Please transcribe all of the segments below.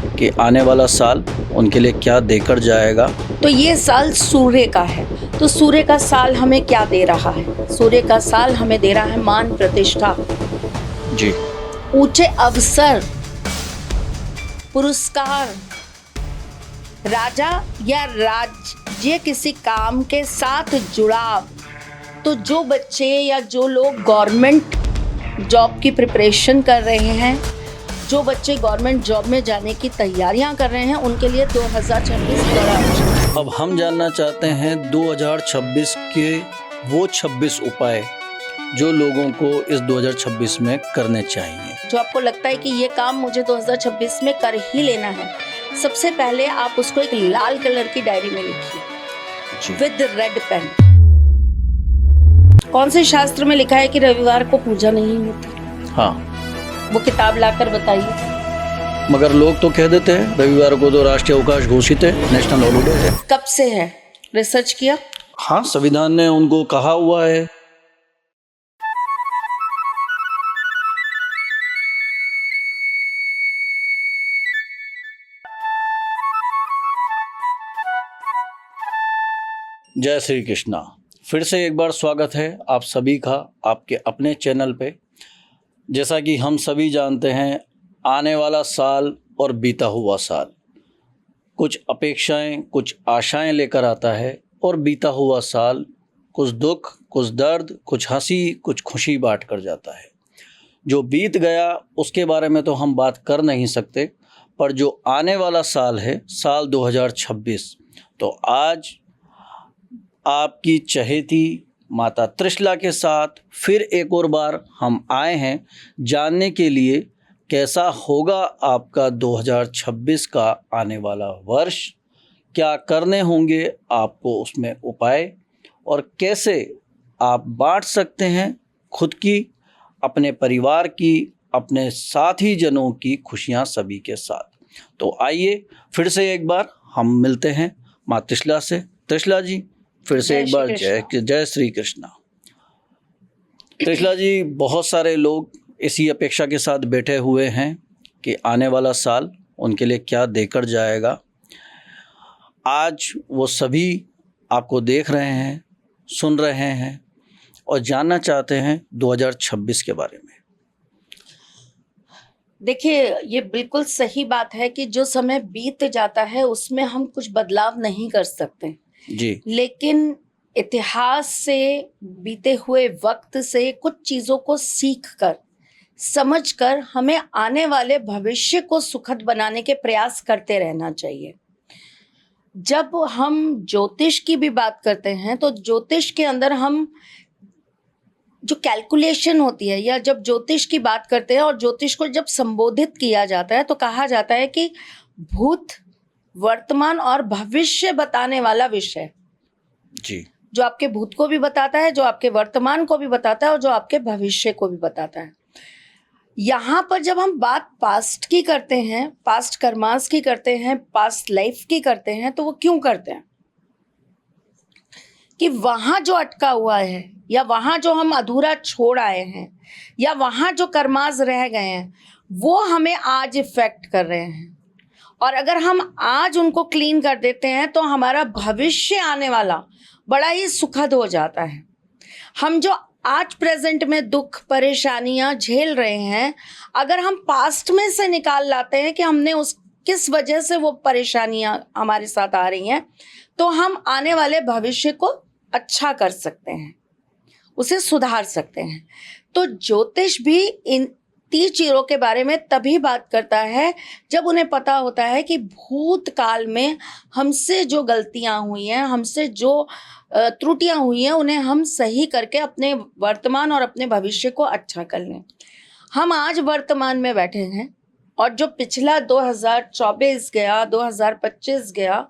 कि आने वाला साल उनके लिए क्या देकर जाएगा। तो ये साल सूर्य का है, तो सूर्य का साल हमें क्या दे रहा है? सूर्य का साल हमें दे रहा है मान प्रतिष्ठा, जी, ऊंचे अवसर, पुरस्कार, राजा या राज्य किसी काम के साथ जुड़ाव। तो जो बच्चे या जो लोग गवर्नमेंट जॉब की प्रिपरेशन कर रहे हैं, जो बच्चे गवर्नमेंट जॉब में जाने की तैयारियां कर रहे हैं, उनके लिए 2026 बड़ा अच्छा। अब हम जानना चाहते हैं 2026 के वो 26 उपाय जो लोगों को इस 2026 में करने चाहिए। जो आपको लगता है कि ये काम मुझे 2026 में कर ही लेना है, सबसे पहले आप उसको एक लाल कलर की डायरी में लिखिए विद रेड पेन। कौन से शास्त्र में लिखा है कि रविवार को पूजा नहीं होती? हाँ, वो किताब लाकर बताइए। मगर लोग तो कह देते हैं रविवार को तो राष्ट्रीय अवकाश घोषित है, नेशनल हॉलिडे है। कब से है? रिसर्च किया? हाँ, संविधान ने उनको कहा हुआ है। जय श्री कृष्णा। फिर से एक बार स्वागत है आप सभी का आपके अपने चैनल पे। जैसा कि हम सभी जानते हैं, आने वाला साल और बीता हुआ साल कुछ अपेक्षाएं, कुछ आशाएं लेकर आता है, और बीता हुआ साल कुछ दुख, कुछ दर्द, कुछ हंसी, कुछ खुशी बांट कर जाता है। जो बीत गया उसके बारे में तो हम बात कर नहीं सकते, पर जो आने वाला साल है, साल 2026, तो आज आपकी चहेती माता त्रिशला के साथ फिर एक और बार हम आए हैं जानने के लिए कैसा होगा आपका 2026 का आने वाला वर्ष, क्या करने होंगे आपको उसमें उपाय, और कैसे आप बांट सकते हैं खुद की, अपने परिवार की, अपने साथी जनों की खुशियां सभी के साथ। तो आइए फिर से एक बार हम मिलते हैं माँ त्रिशला से। त्रिशला जी, फिर से एक बार जय श्री कृष्णा। त्रिशला जी, बहुत सारे लोग इसी अपेक्षा के साथ बैठे हुए हैं कि आने वाला साल उनके लिए क्या देकर जाएगा। आज वो सभी आपको देख रहे हैं, सुन रहे हैं और जानना चाहते हैं 2026 के बारे में। देखिए, ये बिल्कुल सही बात है कि जो समय बीत जाता है उसमें हम कुछ बदलाव नहीं कर सकते जी, लेकिन इतिहास से, बीते हुए वक्त से कुछ चीजों को सीख कर, समझ कर हमें आने वाले भविष्य को सुखद बनाने के प्रयास करते रहना चाहिए। जब हम ज्योतिष की भी बात करते हैं तो ज्योतिष के अंदर हम जो कैलकुलेशन होती है, या जब ज्योतिष की बात करते हैं और ज्योतिष को जब संबोधित किया जाता है तो कहा जाता है कि भूत, वर्तमान और भविष्य बताने वाला विषय, जी, जो आपके भूत को भी बताता है, जो आपके वर्तमान को भी बताता है और जो आपके भविष्य को भी बताता है। यहाँ पर जब हम बात पास्ट की करते हैं, पास्ट कर्मास की करते हैं, पास्ट लाइफ की करते हैं, तो वो क्यों करते हैं? कि वहाँ जो अटका हुआ है, या वहाँ जो हम अधूरा छोड़ आए हैं, या वहाँ जो कर्मास रह गए हैं, वो हमें आज इफेक्ट कर रहे हैं। और अगर हम आज उनको क्लीन कर देते हैं तो हमारा भविष्य आने वाला बड़ा ही सुखद हो जाता है। हम जो आज प्रेजेंट में दुख, परेशानियां झेल रहे हैं, अगर हम पास्ट में से निकाल लाते हैं कि हमने उस किस वजह से वो परेशानियां हमारे साथ आ रही हैं, तो हम आने वाले भविष्य को अच्छा कर सकते हैं, उसे सुधार सकते हैं। तो ज्योतिष भी इन 30 चीज़ों के बारे में तभी बात करता है जब उन्हें पता होता है कि भूतकाल में हमसे जो गलतियां हुई हैं, हमसे जो त्रुटियां हुई हैं, उन्हें हम सही करके अपने वर्तमान और अपने भविष्य को अच्छा कर लें। हम आज वर्तमान में बैठे हैं और जो पिछला 2024 गया, 2025 गया,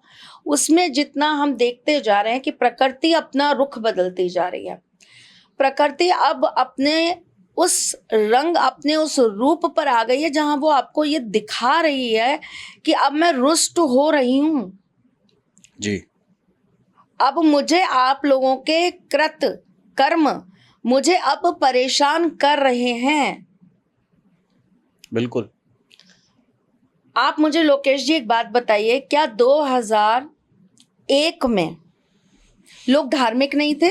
उसमें जितना हम देखते जा रहे हैं कि प्रकृति अपना रुख बदलती जा रही है। प्रकृति अब अपने उस रंग, अपने उस रूप पर आ गई है जहां वो आपको ये दिखा रही है कि अब मैं रुष्ट हो रही हूं। जी, अब मुझे आप लोगों के कृत कर्म मुझे अब परेशान कर रहे हैं। बिल्कुल। आप मुझे लोकेश जी एक बात बताइए, क्या 2001 में लोग धार्मिक नहीं थे?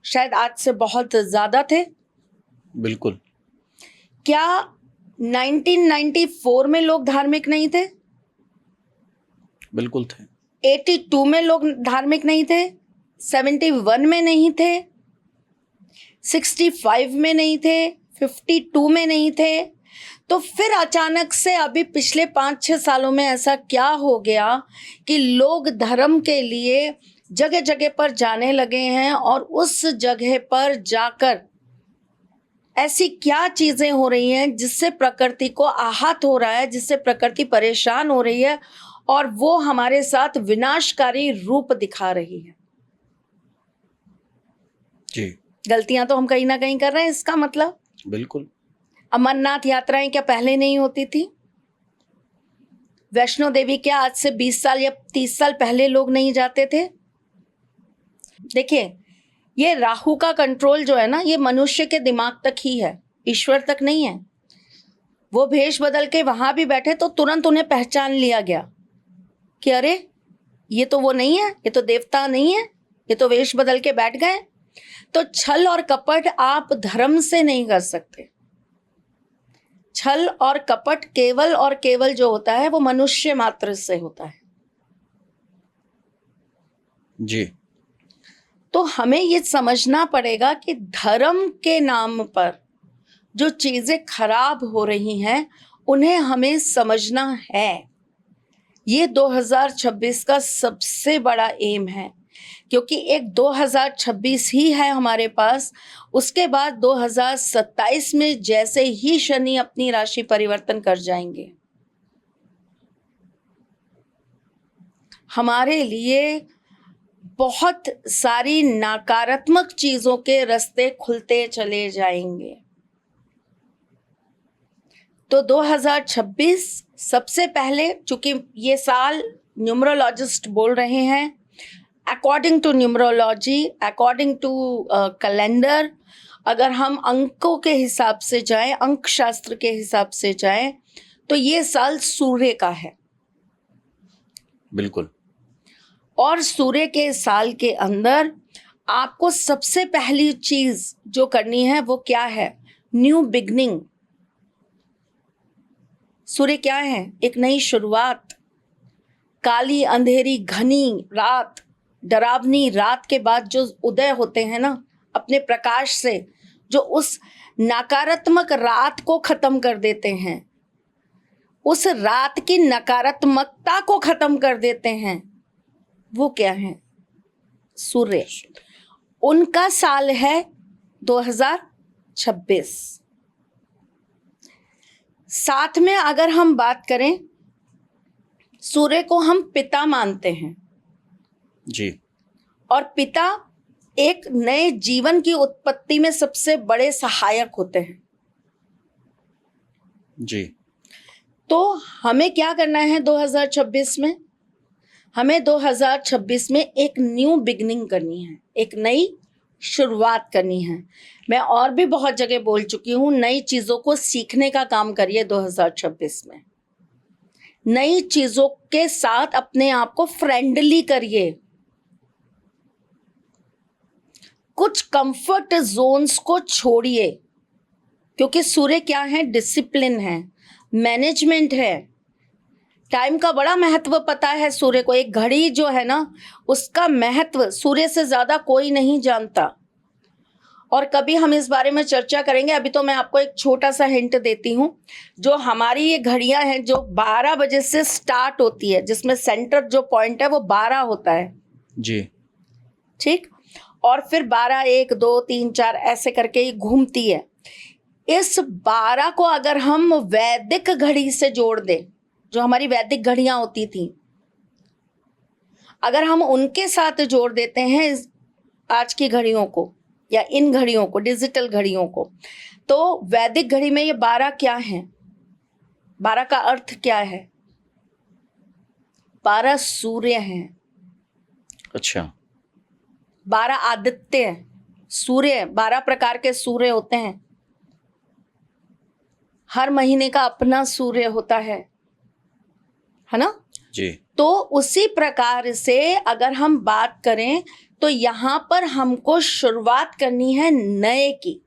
शायद आज से बहुत ज्यादा थे। बिल्कुल। क्या 1994 में लोग धार्मिक नहीं थे? बिल्कुल थे। 82 में लोग धार्मिक नहीं थे? 71 में नहीं थे? 65 में नहीं थे? 52 में नहीं थे? तो फिर अचानक से अभी पिछले 5-6 सालों में ऐसा क्या हो गया कि लोग धर्म के लिए जगह जगह पर जाने लगे हैं, और उस जगह पर जाकर ऐसी क्या चीजें हो रही हैं जिससे प्रकृति को आहत हो रहा है, जिससे प्रकृति परेशान हो रही है, और वो हमारे साथ विनाशकारी रूप दिखा रही है। जी। गलतियां तो हम कहीं ना कहीं कर रहे हैं, इसका मतलब। बिल्कुल। अमरनाथ यात्राएं क्या पहले नहीं होती थी? वैष्णो देवी क्या आज से 20 साल या 30 साल पहले लोग नहीं जाते थे? देखिए, ये राहु का कंट्रोल जो है ना, ये मनुष्य के दिमाग तक ही है, ईश्वर तक नहीं है। वो भेष बदल के वहां भी बैठे तो तुरंत उन्हें पहचान लिया गया कि अरे ये तो वो नहीं है, ये तो देवता नहीं है, ये तो वेश बदल के बैठ गए। तो छल और कपट आप धर्म से नहीं कर सकते। छल और कपट केवल और केवल जो होता है वो मनुष्य मात्र से होता है। जी। तो हमें ये समझना पड़ेगा कि धर्म के नाम पर जो चीजें खराब हो रही हैं उन्हें हमें समझना है। ये 2026 का सबसे बड़ा एम है, क्योंकि एक 2026 ही है हमारे पास। उसके बाद 2027 में जैसे ही शनि अपनी राशि परिवर्तन कर जाएंगे, हमारे लिए बहुत सारी नकारात्मक चीजों के रास्ते खुलते चले जाएंगे। तो 2026 सबसे पहले, चूंकि ये साल न्यूमरोलॉजिस्ट बोल रहे हैं, according to numerology, according to calendar, अगर हम अंकों के हिसाब से जाएं, अंक शास्त्र के हिसाब से जाएं, तो ये साल सूर्य का है। बिल्कुल। और सूर्य के साल के अंदर आपको सबसे पहली चीज जो करनी है वो क्या है? New beginning. सूर्य क्या है? एक नई शुरुआत। काली अंधेरी घनी रात, डरावनी रात के बाद जो उदय होते हैं ना अपने प्रकाश से, जो उस नकारात्मक रात को खत्म कर देते हैं, उस रात की नकारात्मकता को खत्म कर देते हैं, वो क्या है? सूर्य। उनका साल है 2026। साथ में अगर हम बात करें, सूर्य को हम पिता मानते हैं। जी। और पिता एक नए जीवन की उत्पत्ति में सबसे बड़े सहायक होते हैं। जी। तो हमें क्या करना है 2026 में? हमें 2026 में एक न्यू बिगनिंग करनी है, एक नई शुरुआत करनी है। मैं और भी बहुत जगह बोल चुकी हूँ, नई चीजों को सीखने का काम करिए 2026 में। नई चीजों के साथ अपने आप को फ्रेंडली करिए। कुछ कंफर्ट जोन्स को छोड़िए, क्योंकि सूर्य क्या है? डिसिप्लिन है, मैनेजमेंट है। टाइम का बड़ा महत्व पता है सूर्य को। एक घड़ी जो है ना, उसका महत्व सूर्य से ज्यादा कोई नहीं जानता। और कभी हम इस बारे में चर्चा करेंगे। अभी तो मैं आपको एक छोटा सा हिंट देती हूँ। जो हमारी ये घड़ियां हैं जो 12 बजे से स्टार्ट होती है, जिसमें सेंटर जो पॉइंट है वो 12 होता है। जी। ठीक। और फिर 12, 1, 2, 3, 4 ऐसे करके ये घूमती है। इस 12 को अगर हम वैदिक घड़ी से जोड़ दें, जो हमारी वैदिक घड़ियां होती थी, अगर हम उनके साथ जोड़ देते हैं आज की घड़ियों को या इन घड़ियों को, डिजिटल घड़ियों को, तो वैदिक घड़ी में ये 12 क्या है? 12 का अर्थ क्या है? 12 सूर्य हैं। अच्छा। 12 आदित्य सूर्य, 12 प्रकार के सूर्य होते हैं। हर महीने का अपना सूर्य होता है। है ना। जी। तो उसी प्रकार से अगर हम बात करें तो यहाँ पर हमको शुरुआत करनी है नए की,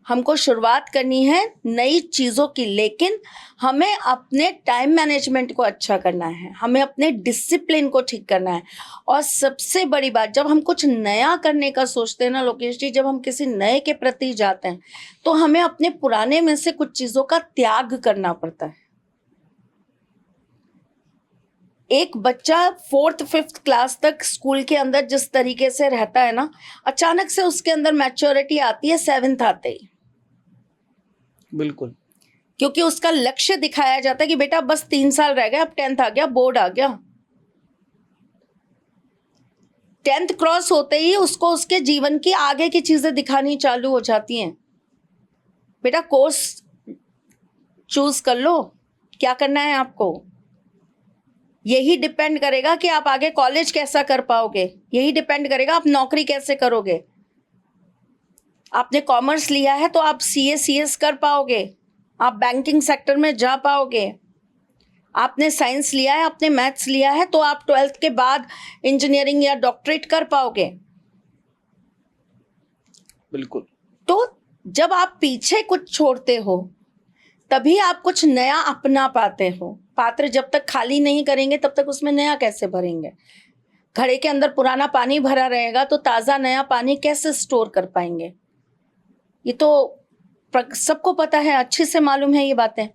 हमको शुरुआत करनी है नई चीज़ों की, लेकिन हमें अपने टाइम मैनेजमेंट को अच्छा करना है, हमें अपने डिसिप्लिन को ठीक करना है। और सबसे बड़ी बात, जब हम कुछ नया करने का सोचते हैं ना लोकेश जी, जब हम किसी नए के प्रति जाते हैं तो हमें अपने पुराने में से कुछ चीज़ों का त्याग करना पड़ता है। एक बच्चा 4th 5th क्लास तक स्कूल के अंदर जिस तरीके से रहता है ना, अचानक से उसके अंदर मैच्योरिटी आती है 7th आते ही। बिल्कुल। क्योंकि उसका लक्ष्य दिखाया जाता है कि बेटा बस 3 साल रह गए, अब 10th आ गया, बोर्ड आ गया। 10th क्रॉस होते ही उसको उसके जीवन की आगे की चीजें दिखानी चालू हो जाती हैं। बेटा कोर्स चूज कर लो, क्या करना है आपको। यही डिपेंड करेगा कि आप आगे कॉलेज कैसा कर पाओगे, यही डिपेंड करेगा आप नौकरी कैसे करोगे। आपने कॉमर्स लिया है तो आप सीए सीएस कर पाओगे, आप बैंकिंग सेक्टर में जा पाओगे। आपने साइंस लिया है, आपने मैथ्स लिया है तो आप 12th के बाद इंजीनियरिंग या डॉक्टरेट कर पाओगे। बिल्कुल। तो जब आप पीछे कुछ छोड़ते हो तभी आप कुछ नया अपना पाते हो। पात्र जब तक खाली नहीं करेंगे तब तक उसमें नया कैसे भरेंगे। घड़े के अंदर पुराना पानी भरा रहेगा तो ताज़ा नया पानी कैसे स्टोर कर पाएंगे। ये तो सबको पता है, अच्छे से मालूम है ये बातें।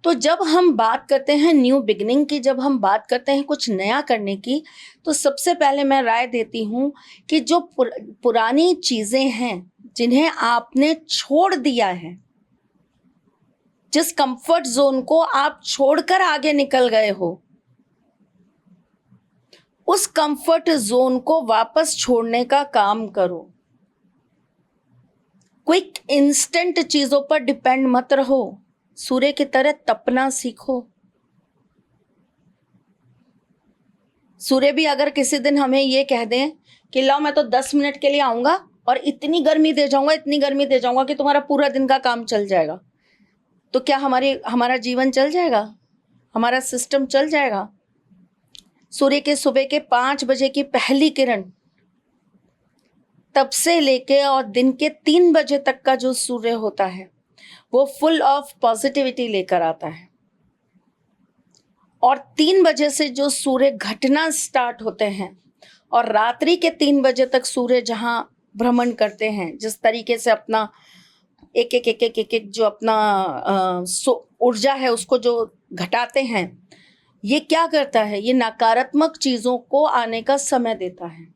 तो जब हम बात करते हैं न्यू बिगनिंग की, जब हम बात करते हैं कुछ नया करने की, तो सबसे पहले मैं राय देती हूँ कि जो पुरानी चीज़ें हैं जिन्हें आपने छोड़ दिया है, जिस कंफर्ट जोन को आप छोड़कर आगे निकल गए हो, उस कंफर्ट जोन को वापस छोड़ने का काम करो। क्विक इंस्टेंट चीजों पर डिपेंड मत रहो, सूर्य की तरह तपना सीखो। सूर्य भी अगर किसी दिन हमें ये कह दें कि लाओ मैं तो 10 मिनट के लिए आऊंगा और इतनी गर्मी दे जाऊंगा, इतनी गर्मी दे जाऊंगा कि तुम्हारा पूरा दिन का काम चल जाएगा, तो क्या हमारा जीवन चल जाएगा, हमारा सिस्टम चल जाएगा। सूर्य के सुबह के 5 बजे की पहली किरण, तब से लेके और दिन के 3 बजे तक का जो सूर्य होता है वो फुल ऑफ पॉजिटिविटी लेकर आता है। और 3 बजे से जो सूर्य घटना स्टार्ट होते हैं और रात्रि के 3 बजे तक सूर्य जहां भ्रमण करते हैं, जिस तरीके से अपना एक जो अपना ऊर्जा है उसको जो घटाते हैं, ये क्या करता है, ये नकारात्मक चीजों को आने का समय देता है।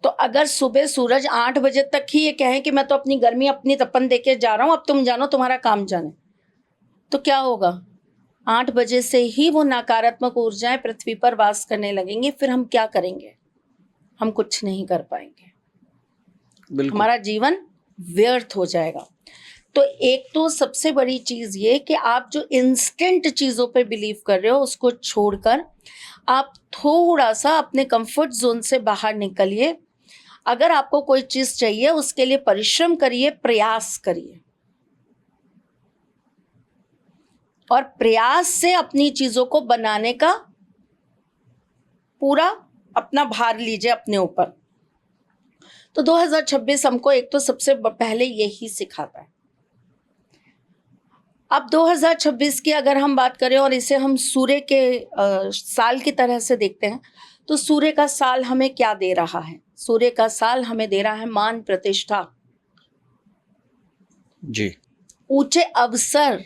तो अगर सुबह सूरज 8 बजे तक ही ये कहें कि मैं तो अपनी गर्मी अपनी तपन देके जा रहा हूं, अब तुम जानो तुम्हारा काम जाने, तो क्या होगा। 8 बजे से ही वो नकारात्मक ऊर्जाएं पृथ्वी पर वास करने लगेंगी। फिर हम क्या करेंगे, हम कुछ नहीं कर पाएंगे, हमारा जीवन व्यर्थ हो जाएगा। तो एक तो सबसे बड़ी चीज ये कि आप जो इंस्टेंट चीजों पे बिलीव कर रहे हो उसको छोड़कर आप थोड़ा सा अपने कंफर्ट जोन से बाहर निकलिए। अगर आपको कोई चीज चाहिए उसके लिए परिश्रम करिए, प्रयास करिए, और प्रयास से अपनी चीजों को बनाने का पूरा अपना भार लीजिए अपने ऊपर। तो 2026 हमको एक तो सबसे पहले यही सिखाता है। अब 2026 की अगर हम बात करें और इसे हम सूर्य के साल की तरह से देखते हैं, तो सूर्य का साल हमें क्या दे रहा है। सूर्य का साल हमें दे रहा है मान प्रतिष्ठा जी, ऊंचे अवसर,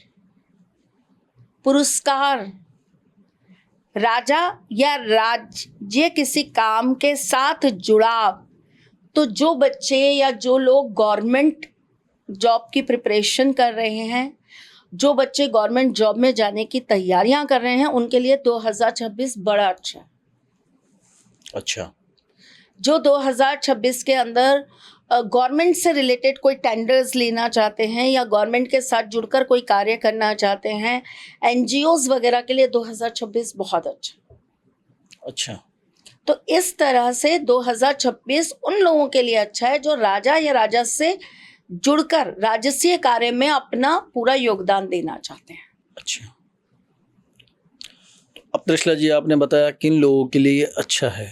पुरस्कार, राजा या राज्य किसी काम के साथ जुड़ाव। तो जो बच्चे या जो लोग गवर्नमेंट जॉब की प्रिपरेशन कर रहे हैं, जो बच्चे गवर्नमेंट जॉब में जाने की तैयारियां कर रहे हैं, उनके लिए 2026 बड़ा अच्छा है। अच्छा। जो 2026 के अंदर गवर्नमेंट से रिलेटेड कोई टेंडर्स लेना चाहते हैं या गवर्नमेंट के साथ जुड़कर कोई कार्य करना चाहते हैं, एनजीओज वगैरह के लिए 2026 बहुत अच्छा। तो इस तरह से 2026 उन लोगों के लिए अच्छा है जो राजा या राजा से जुड़कर राजस्वीय कार्य में अपना पूरा योगदान देना चाहते हैं। अच्छा। त्रिशला जी, आपने बताया किन लोगों के लिए ये अच्छा है।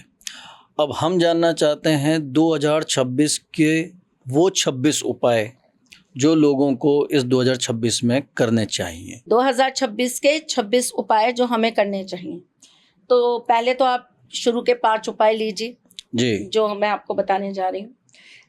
अब हम जानना चाहते हैं 2026 के वो 26 उपाय जो लोगों को इस 2026 में करने चाहिए। 2026 के 26 उपाय जो हमें करने चाहिए। तो पहले तो आप शुरू के 5 उपाय लीजिए जी जो मैं आपको बताने जा रही हूँ।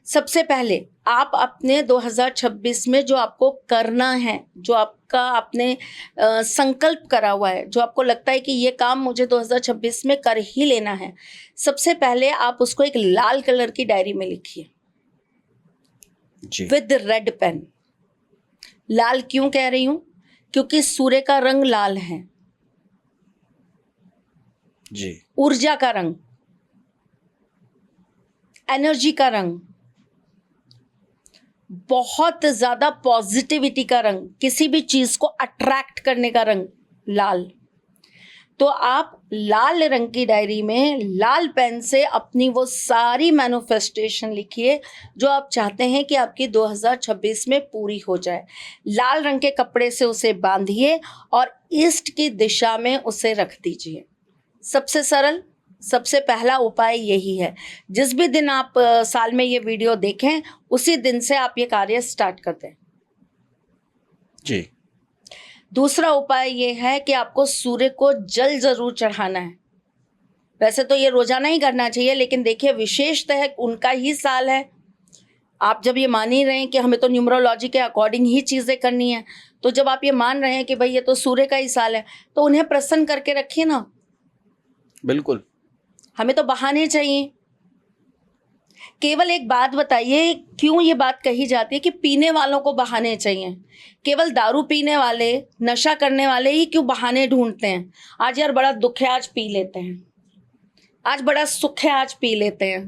सबसे पहले आप अपने 2026 में जो आपको करना है, जो आपका आपने संकल्प करा हुआ है, जो आपको लगता है कि ये काम मुझे 2026 में कर ही लेना है, सबसे पहले आप उसको एक लाल कलर की डायरी में लिखिए जी विद रेड पेन। लाल क्यों कह रही हूँ? क्योंकि सूर्य का रंग लाल है, जी ऊर्जा का रंग, एनर्जी का रंग, बहुत ज्यादा पॉजिटिविटी का रंग, किसी भी चीज को अट्रैक्ट करने का रंग लाल। तो आप लाल रंग की डायरी में लाल पेन से अपनी वो सारी मैनिफेस्टेशन लिखिए जो आप चाहते हैं कि आपकी 2026 में पूरी हो जाए। लाल रंग के कपड़े से उसे बांधिए और ईस्ट की दिशा में उसे रख दीजिए। सबसे सरल, सबसे पहला उपाय यही है। जिस भी दिन आप साल में ये वीडियो देखें, उसी दिन से आप ये कार्य स्टार्ट कर दें। जी दूसरा उपाय ये है कि आपको सूर्य को जल जरूर चढ़ाना है। वैसे तो ये रोजाना ही करना चाहिए, लेकिन देखिए विशेषतः उनका ही साल है। आप जब ये मान ही रहे हैं कि हमें तो न्यूमरोलॉजी के अकॉर्डिंग ही चीजें करनी है, तो जब आप ये मान रहे हैं कि भाई ये तो सूर्य का ही साल है, तो उन्हें प्रसन्न करके रखिए ना। बिल्कुल। हमें तो बहाने चाहिए। केवल एक बात बताइए, क्यों ये बात कही जाती है कि पीने वालों को बहाने चाहिए? केवल दारू पीने वाले, नशा करने वाले ही क्यों बहाने ढूंढते हैं? आज यार बड़ा दुख है, आज पी लेते हैं। आज बड़ा सुख है, आज पी लेते हैं।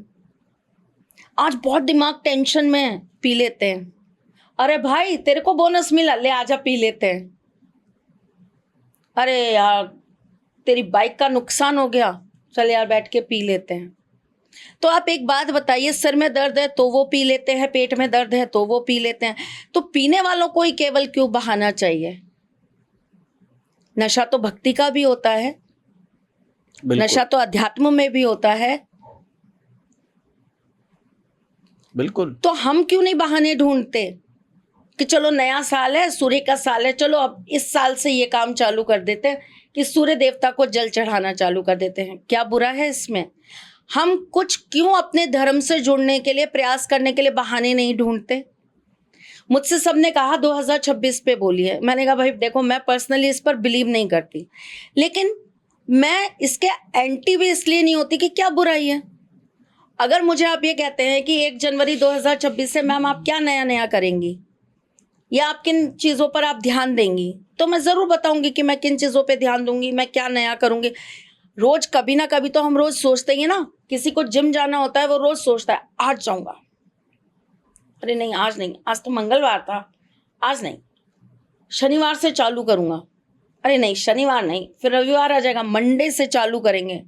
आज बहुत दिमाग टेंशन में है, पी लेते हैं। अरे भाई तेरे को बोनस मिला, ले आजा पी लेते हैं। अरे यार तेरी बाइक का नुकसान हो गया, चल यार बैठ के पी लेते हैं। तो आप एक बात बताइए, सिर में दर्द है तो वो पी लेते हैं, पेट में दर्द है तो वो पी लेते हैं। तो पीने वालों को ही केवल क्यों बहाना चाहिए? नशा तो भक्ति का भी होता है, नशा तो अध्यात्म में भी होता है। बिल्कुल। तो हम क्यों नहीं बहाने ढूंढते कि चलो नया साल है, सूर्य का साल है, चलो अब इस साल से ये काम चालू कर देते हैं कि सूर्य देवता को जल चढ़ाना चालू कर देते हैं। क्या बुरा है इसमें? हम कुछ क्यों अपने धर्म से जुड़ने के लिए, प्रयास करने के लिए बहाने नहीं ढूंढते? मुझसे सबने कहा 2026 पे बोलिए। मैंने कहा भाई देखो, मैं पर्सनली इस पर बिलीव नहीं करती, लेकिन मैं इसके एंटी भी इसलिए नहीं होती कि क्या बुराई है। अगर मुझे आप ये कहते हैं कि 1 जनवरी 2026 से मैम आप क्या नया नया करेंगी या आप किन चीज़ों पर आप ध्यान देंगी, तो मैं ज़रूर बताऊंगी कि मैं किन चीज़ों पे ध्यान दूंगी, मैं क्या नया करूंगी। रोज कभी ना कभी तो हम रोज सोचते ही ना, किसी को जिम जाना होता है वो रोज सोचता है आज जाऊंगा, अरे नहीं आज नहीं, आज तो मंगलवार था, आज नहीं, शनिवार से चालू करूंगा, अरे नहीं शनिवार नहीं, फिर रविवार आ जाएगा, मंडे से चालू करेंगे।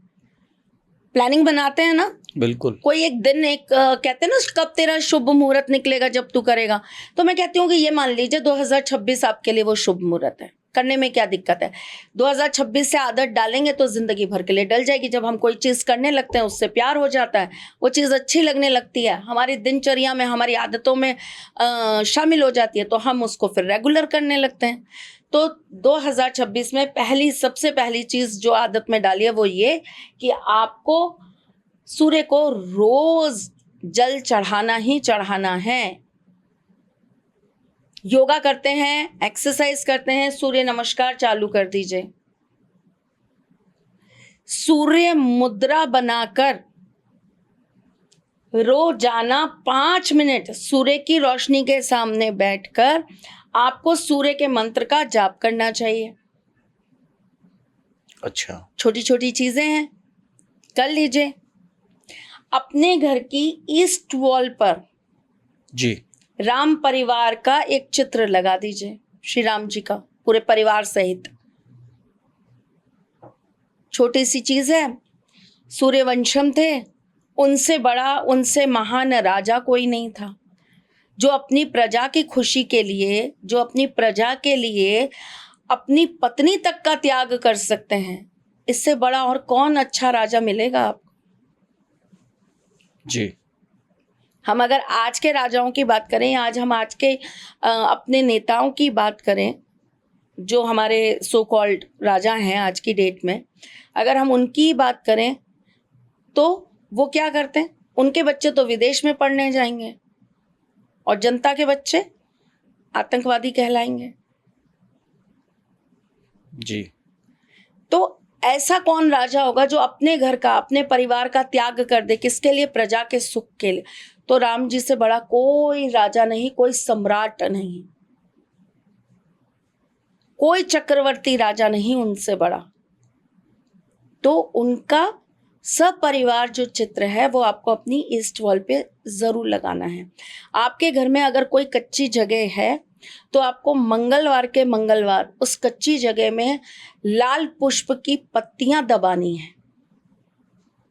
प्लानिंग बनाते हैं ना। बिल्कुल। कोई एक दिन कहते हैं ना कब तेरा शुभ मुहूर्त निकलेगा जब तू करेगा। तो मैं कहती हूँ कि ये मान लीजिए 2026 आपके लिए वो शुभ मुहूर्त है, करने में क्या दिक्कत है? 2026 से आदत डालेंगे तो जिंदगी भर के लिए डल जाएगी। जब हम कोई चीज़ करने लगते हैं उससे प्यार हो जाता है, वो चीज़ अच्छी लगने लगती है, हमारी दिनचर्या में, हमारी आदतों में शामिल हो जाती है, तो हम उसको फिर रेगुलर करने लगते हैं। तो 2026 में सबसे पहली चीज़ जो आदत में डाली है वो ये कि आपको सूर्य को रोज जल चढ़ाना ही चढ़ाना है। योगा करते हैं, एक्सरसाइज करते हैं, सूर्य नमस्कार चालू कर दीजिए। सूर्य मुद्रा बनाकर रोजाना 5 मिनट सूर्य की रोशनी के सामने बैठकर आपको सूर्य के मंत्र का जाप करना चाहिए। अच्छा, छोटी छोटी चीजें हैं, कर लीजिए। अपने घर की ईस्ट वॉल पर जी राम परिवार का एक चित्र लगा दीजिए, श्री राम जी का, पूरे परिवार सहित। छोटी सी चीज है। सूर्यवंशम थे, उनसे बड़ा, उनसे महान राजा कोई नहीं था, जो अपनी प्रजा की खुशी के लिए, जो अपनी प्रजा के लिए अपनी पत्नी तक का त्याग कर सकते हैं। इससे बड़ा और कौन अच्छा राजा मिलेगा आपको? जी। हम अगर आज के राजाओं की बात करें, आज हम आज के अपने नेताओं की बात करें, जो हमारे सो कॉल्ड राजा हैं आज की डेट में, अगर हम उनकी बात करें तो वो क्या करते हैं? उनके बच्चे तो विदेश में पढ़ने जाएंगे और जनता के बच्चे आतंकवादी कहलाएंगे। जी। तो ऐसा कौन राजा होगा जो अपने घर का, अपने परिवार का त्याग कर दे? किसके लिए? प्रजा के सुख के लिए। तो राम जी से बड़ा कोई राजा नहीं, कोई सम्राट नहीं, कोई चक्रवर्ती राजा नहीं उनसे बड़ा। तो उनका सपरिवार जो चित्र है वो आपको अपनी ईस्ट वॉल पे जरूर लगाना है। आपके घर में अगर कोई कच्ची जगह है तो आपको मंगलवार के मंगलवार उस कच्ची जगह में लाल पुष्प की पत्तियां दबानी है।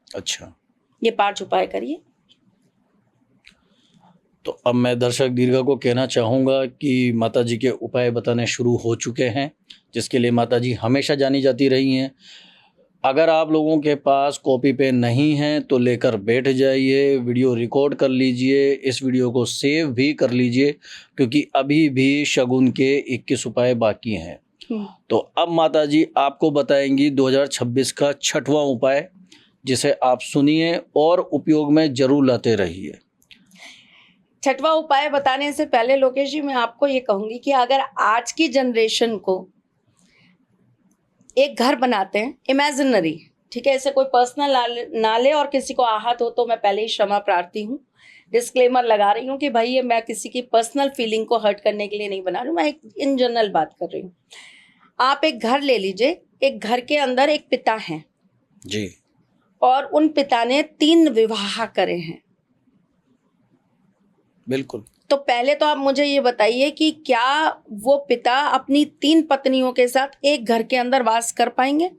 अच्छा, ये 5 उपाय करिए। तो अब मैं दर्शक दीर्घा को कहना चाहूँगा कि माता जी के उपाय बताने शुरू हो चुके हैं, जिसके लिए माता जी हमेशा जानी जाती रही हैं। अगर आप लोगों के पास कॉपी पेन नहीं है तो लेकर बैठ जाइए, वीडियो रिकॉर्ड कर लीजिए, इस वीडियो को सेव भी कर लीजिए, क्योंकि अभी भी शगुन के 21 उपाय बाकी हैं। तो अब माता जी आपको बताएंगी 2026 का 6वां उपाय, जिसे आप सुनिए और उपयोग में जरूर लाते रहिए। 6वां उपाय बताने से पहले लोकेश जी मैं आपको ये कहूंगी कि अगर आज की जनरेशन को एक घर बनाते हैं इमेजिनरी, ठीक है, ऐसे कोई पर्सनल ना ले और किसी को आहत हो तो मैं पहले ही क्षमा प्रार्थी हूँ, डिस्क्लेमर लगा रही हूँ कि भाई ये मैं किसी की पर्सनल फीलिंग को हर्ट करने के लिए नहीं बना रही हूँ, मैं एक इन जनरल बात कर रही हूँ। आप एक घर ले लीजिए, एक घर के अंदर एक पिता हैं जी। और उन पिता ने 3 विवाह करे हैं। बिल्कुल। तो पहले तो आप मुझे ये बताइए कि क्या वो पिता अपनी 3 पत्नियों के साथ एक घर के अंदर वास कर पाएंगे?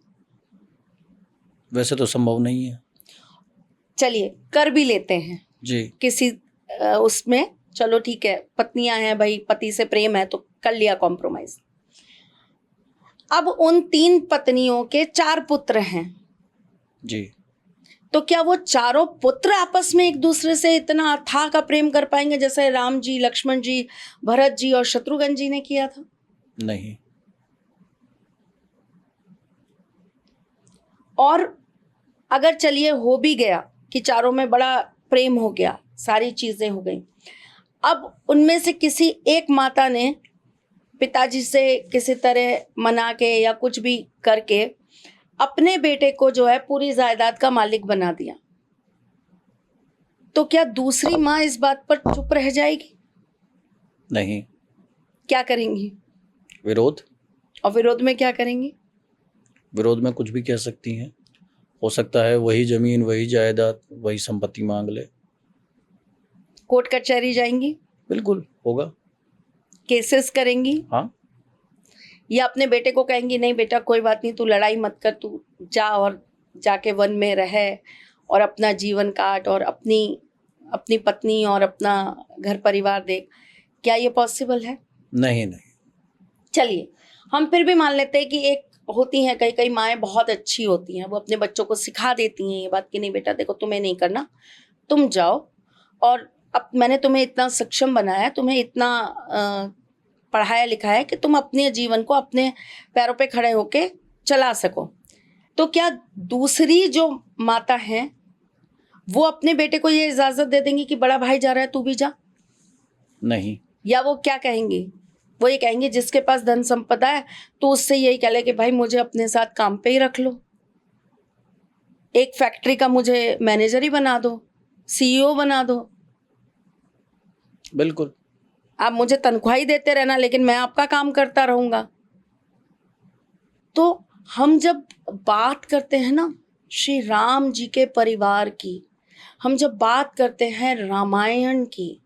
वैसे तो संभव नहीं है। चलिए कर भी लेते हैं जी। किसी उसमें, चलो ठीक है, पत्नियां हैं भाई, पति से प्रेम है तो कर लिया कॉम्प्रोमाइज। अब उन 3 पत्नियों के 4 पुत्र हैं। जी। तो क्या वो चारों पुत्र आपस में एक दूसरे से इतना अथाह का प्रेम कर पाएंगे जैसे राम जी, लक्ष्मण जी, भरत जी और शत्रुघ्न जी ने किया था? नहीं। और अगर चलिए हो भी गया कि चारों में बड़ा प्रेम हो गया, सारी चीजें हो गई, अब उनमें से किसी एक माता ने पिताजी से किसी तरह मना के या कुछ भी करके अपने बेटे को जो है पूरी जायदाद का मालिक बना दिया, तो क्या दूसरी माँ इस बात पर चुप रह जाएगी? नहीं। क्या करेंगी? विरोध। और विरोध में क्या करेंगी? विरोध में कुछ भी कह सकती हैं। हो सकता है वही जमीन, वही जायदाद, वही संपत्ति मांग ले। कोर्ट कचहरी जाएंगी? बिल्कुल होगा। केसेस करेंगी? हाँ। या अपने बेटे को कहेंगी नहीं बेटा कोई बात नहीं, तू लड़ाई मत कर, तू जा और जाके वन में रहे और अपना जीवन काट और अपनी पत्नी और अपना घर परिवार देख। क्या ये पॉसिबल है? नहीं। नहीं। चलिए हम फिर भी मान लेते हैं कि एक होती हैं, कई माएँ बहुत अच्छी होती हैं, वो अपने बच्चों को सिखा देती हैं ये बात कि नहीं बेटा देखो तुम्हें नहीं करना, तुम जाओ और अब मैंने तुम्हें इतना सक्षम बनाया, तुम्हें इतना पढ़ाया लिखाया कि तुम अपने जीवन को अपने पैरों पे खड़े होके चला सको। तो क्या दूसरी जो माता हैं वो अपने बेटे को ये इजाजत दे देंगी कि बड़ा भाई जा रहा है तू भी जा? नहीं। या वो क्या कहेंगी? वो ये कहेंगे जिसके पास धन संपदा है तो उससे यही कह ले कि भाई मुझे अपने साथ काम पे ही रख लो, एक फैक्ट्री का मुझे मैनेजर ही बना दो, CEO बना दो, बिल्कुल। आप मुझे तनख्वाह ही देते रहना लेकिन मैं आपका काम करता रहूंगा। तो हम जब बात करते हैं ना श्री राम जी के परिवार की, हम जब बात करते हैं रामायण की,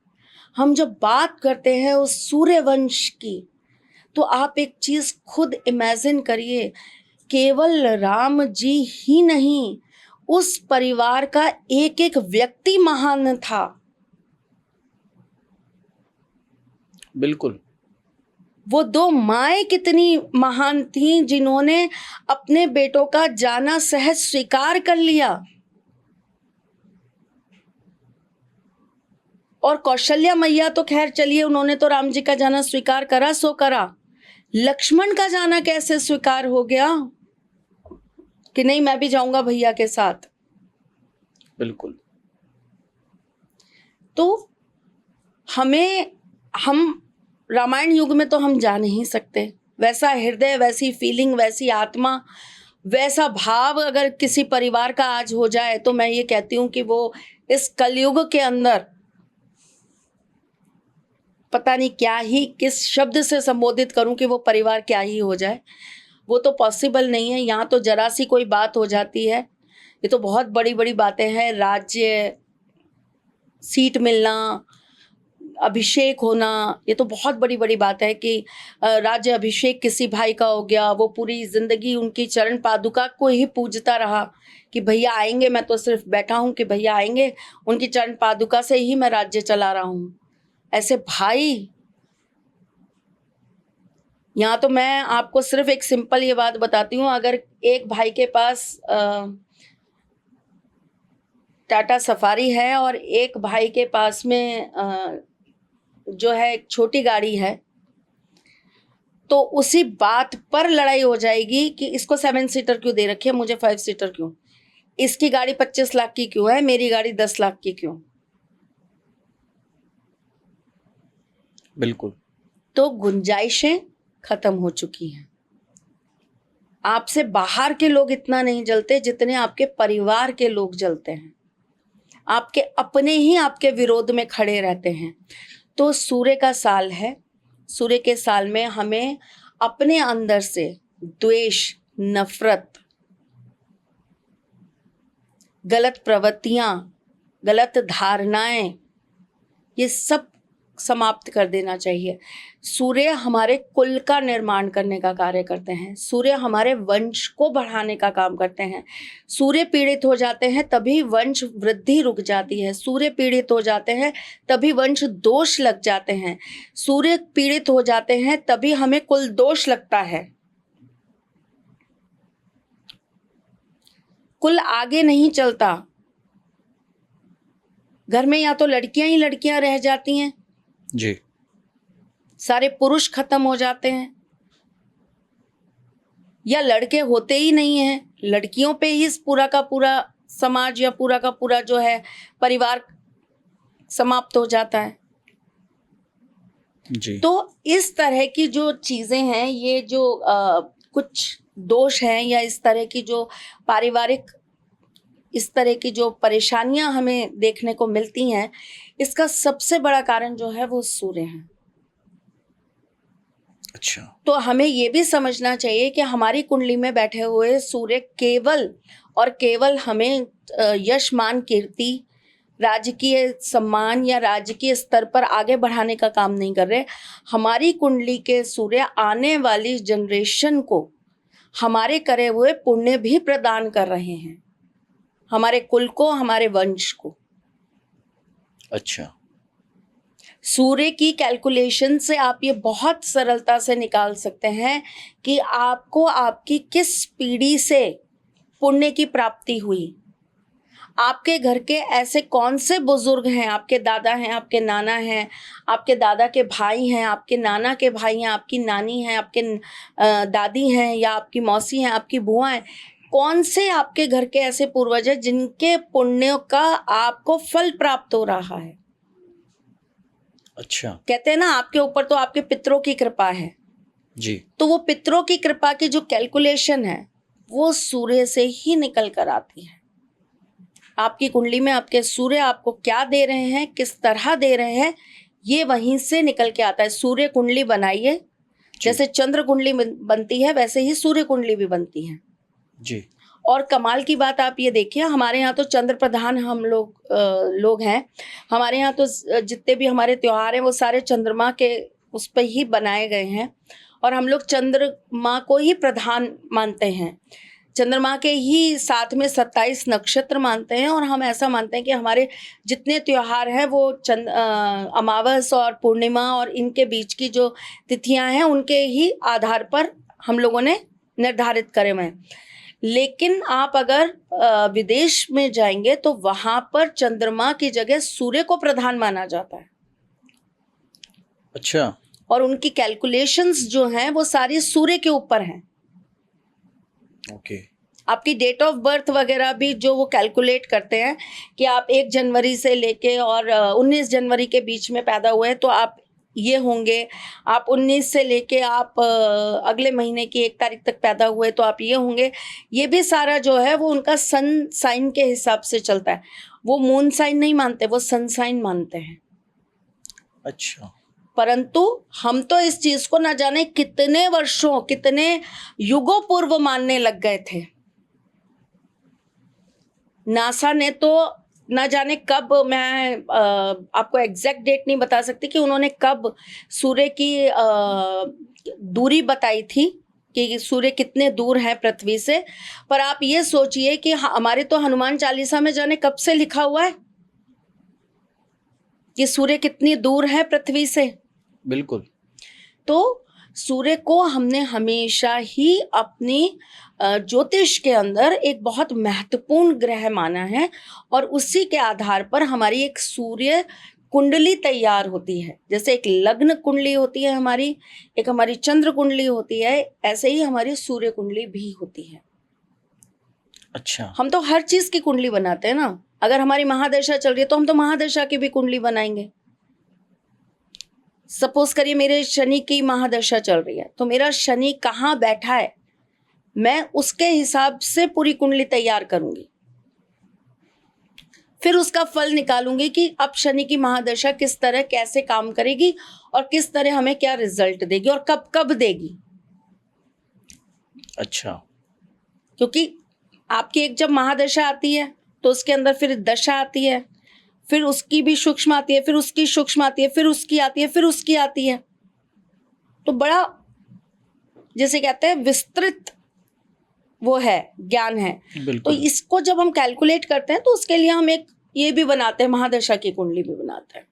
हम जब बात करते हैं उस सूर्यवंश की, तो आप एक चीज खुद इमेजिन करिए, केवल राम जी ही नहीं, उस परिवार का एक एक व्यक्ति महान था। बिल्कुल। वो दो माएँ कितनी महान थीं जिन्होंने अपने बेटों का जाना सहज स्वीकार कर लिया। और कौशल्या मैया तो खैर चलिए, उन्होंने तो राम जी का जाना स्वीकार करा सो करा, लक्ष्मण का जाना कैसे स्वीकार हो गया कि नहीं मैं भी जाऊंगा भैया के साथ। बिल्कुल। तो हम रामायण युग में तो हम जा नहीं सकते। वैसा हृदय, वैसी फीलिंग, वैसी आत्मा, वैसा भाव अगर किसी परिवार का आज हो जाए तो मैं ये कहती हूँ कि वो इस कलयुग के अंदर पता नहीं क्या ही, किस शब्द से संबोधित करूं कि वो परिवार क्या ही हो जाए। वो तो पॉसिबल नहीं है। यहाँ तो जरा सी कोई बात हो जाती है, ये तो बहुत बड़ी बड़ी बातें हैं। राज्य, सीट मिलना, अभिषेक होना, ये तो बहुत बड़ी बड़ी बात है कि राज्य अभिषेक किसी भाई का हो गया, वो पूरी जिंदगी उनकी चरण पादुका को ही पूजता रहा कि भैया आएंगे, मैं तो सिर्फ बैठा हूँ कि भैया आएंगे, उनकी चरण पादुका से ही मैं राज्य चला रहा हूँ। ऐसे भाई, यहाँ तो मैं आपको सिर्फ एक सिंपल ये बात बताती हूँ, अगर एक भाई के पास टाटा सफारी है और एक भाई के पास में जो है एक छोटी गाड़ी है, तो उसी बात पर लड़ाई हो जाएगी कि इसको 7 सीटर क्यों दे रखी है, मुझे 5 सीटर क्यों, इसकी गाड़ी 25 लाख की क्यों है, मेरी गाड़ी 10 लाख की क्यों। बिल्कुल। तो गुंजाइशें खत्म हो चुकी हैं। आपसे बाहर के लोग इतना नहीं जलते जितने आपके परिवार के लोग जलते हैं। आपके अपने ही आपके विरोध में खड़े रहते हैं। तो सूर्य का साल है, सूर्य के साल में हमें अपने अंदर से द्वेष, नफरत, गलत प्रवृत्तियां, गलत धारणाएं, ये सब समाप्त कर देना चाहिए। सूर्य हमारे कुल का निर्माण करने का कार्य करते हैं। सूर्य हमारे वंश को बढ़ाने का काम करते हैं। सूर्य पीड़ित हो जाते हैं तभी वंश वृद्धि रुक जाती है। सूर्य पीड़ित हो जाते हैं तभी वंश दोष लग जाते हैं। सूर्य पीड़ित हो जाते हैं तभी हमें कुल दोष लगता है। कुल आगे नहीं चलता। घर में या तो लड़कियां ही लड़कियां रह जाती हैं जी, सारे पुरुष खत्म हो जाते हैं, या लड़के होते ही नहीं हैं, लड़कियों पे ही पूरा का पूरा समाज या पूरा का पूरा जो है परिवार समाप्त हो जाता है। जी। तो इस तरह की जो चीजें हैं, ये जो कुछ दोष हैं या इस तरह की जो पारिवारिक, इस तरह की जो परेशानियां हमें देखने को मिलती हैं, इसका सबसे बड़ा कारण जो है वो सूर्य है। अच्छा। तो हमें ये भी समझना चाहिए कि हमारी कुंडली में बैठे हुए सूर्य केवल और केवल हमें यश, मान, कीर्ति, राजकीय सम्मान या राजकीय स्तर पर आगे बढ़ाने का काम नहीं कर रहे। हमारी कुंडली के सूर्य आने वाली जनरेशन को हमारे करे हुए पुण्य भी प्रदान कर रहे हैं, हमारे कुल को, हमारे वंश को। अच्छा। सूर्य की कैलकुलेशन से आप ये बहुत सरलता से निकाल सकते हैं कि आपको आपकी किस पीढ़ी से पुण्य की प्राप्ति हुई। आपके घर के ऐसे कौन से बुजुर्ग हैं, आपके दादा हैं, आपके नाना हैं, आपके दादा के भाई हैं, आपके नाना के भाई हैं, आपकी नानी हैं, आपके दादी हैं, या आपकी मौसी हैं, आपकी बुआ हैं, कौन से आपके घर के ऐसे पूर्वज हैं जिनके पुण्यों का आपको फल प्राप्त हो रहा है। अच्छा। कहते हैं ना, आपके ऊपर तो आपके पितरों की कृपा है जी। तो वो पितरों की कृपा की जो कैलकुलेशन है वो सूर्य से ही निकल कर आती है। आपकी कुंडली में आपके सूर्य आपको क्या दे रहे हैं, किस तरह दे रहे हैं, ये वहीं से निकल के आता है। सूर्य कुंडली बनाइए, जैसे चंद्र कुंडली बनती है वैसे ही सूर्य कुंडली भी बनती है जी। और कमाल की बात आप ये देखिए, हमारे यहाँ तो चंद्र प्रधान हम लोग हैं। हमारे यहाँ तो जितने भी हमारे त्योहार हैं वो सारे चंद्रमा के उस पर ही बनाए गए हैं और हम लोग चंद्रमा को ही प्रधान मानते हैं। चंद्रमा के ही साथ में 27 नक्षत्र मानते हैं, और हम ऐसा मानते हैं कि हमारे जितने त्योहार हैं वो अमावस और पूर्णिमा और इनके बीच की जो तिथियां हैं उनके ही आधार पर हम लोगों ने निर्धारित करे हुए हैं। लेकिन आप अगर विदेश में जाएंगे तो वहां पर चंद्रमा की जगह सूर्य को प्रधान माना जाता है। अच्छा। और उनकी कैलकुलेशंस जो हैं वो सारी सूर्य के ऊपर हैं। ओके। आपकी डेट ऑफ बर्थ वगैरह भी जो वो कैलकुलेट करते हैं कि आप 1 जनवरी से लेके और 19 जनवरी के बीच में पैदा हुए हैं तो आप ये होंगे, आप 19 से लेके आप अगले महीने की 1 तारीख तक पैदा हुए तो आप ये होंगे। ये भी सारा जो है वो उनका सन साइन के हिसाब से चलता है। वो मून साइन नहीं मानते, वो सन साइन मानते हैं। अच्छा। परंतु हम तो इस चीज को न जाने कितने वर्षों, कितने युगों पूर्व मानने लग गए थे। नासा ने तो न जाने कब, मैं आपको एग्जैक्ट डेट नहीं बता सकती कि उन्होंने कब सूर्य की दूरी बताई थी कि सूर्य कितने दूर है पृथ्वी से। पर आप ये सोचिए कि हमारे तो हनुमान चालीसा में जाने कब से लिखा हुआ है कि सूर्य कितनी दूर है पृथ्वी से। बिल्कुल। तो सूर्य को हमने हमेशा ही अपनी ज्योतिष के अंदर एक बहुत महत्वपूर्ण ग्रह माना है, और उसी के आधार पर हमारी एक सूर्य कुंडली तैयार होती है। जैसे एक लग्न कुंडली होती है हमारी, एक हमारी चंद्र कुंडली होती है, ऐसे ही हमारी सूर्य कुंडली भी होती है। अच्छा। हम तो हर चीज की कुंडली बनाते हैं ना। अगर हमारी महादशा चल रही है तो हम तो महादशा की भी कुंडली बनाएंगे। सपोज करिए मेरे शनि की महादशा चल रही है तो मेरा शनि कहाँ बैठा है, मैं उसके हिसाब से पूरी कुंडली तैयार करूंगी। फिर उसका फल निकालूंगी कि अब शनि की महादशा किस तरह कैसे काम करेगी और किस तरह हमें क्या रिजल्ट देगी और कब कब देगी। अच्छा। क्योंकि आपकी एक जब महादशा आती है तो उसके अंदर फिर दशा आती है, फिर उसकी भी सूक्ष्म आती है, फिर उसकी सूक्ष्म आती है, फिर उसकी आती है, फिर उसकी आती है। तो बड़ा, जैसे कहते हैं, विस्तृत वो है, ज्ञान है। तो इसको जब हम कैलकुलेट करते हैं तो उसके लिए हम एक ये भी बनाते हैं, महादशा की कुंडली भी बनाते हैं।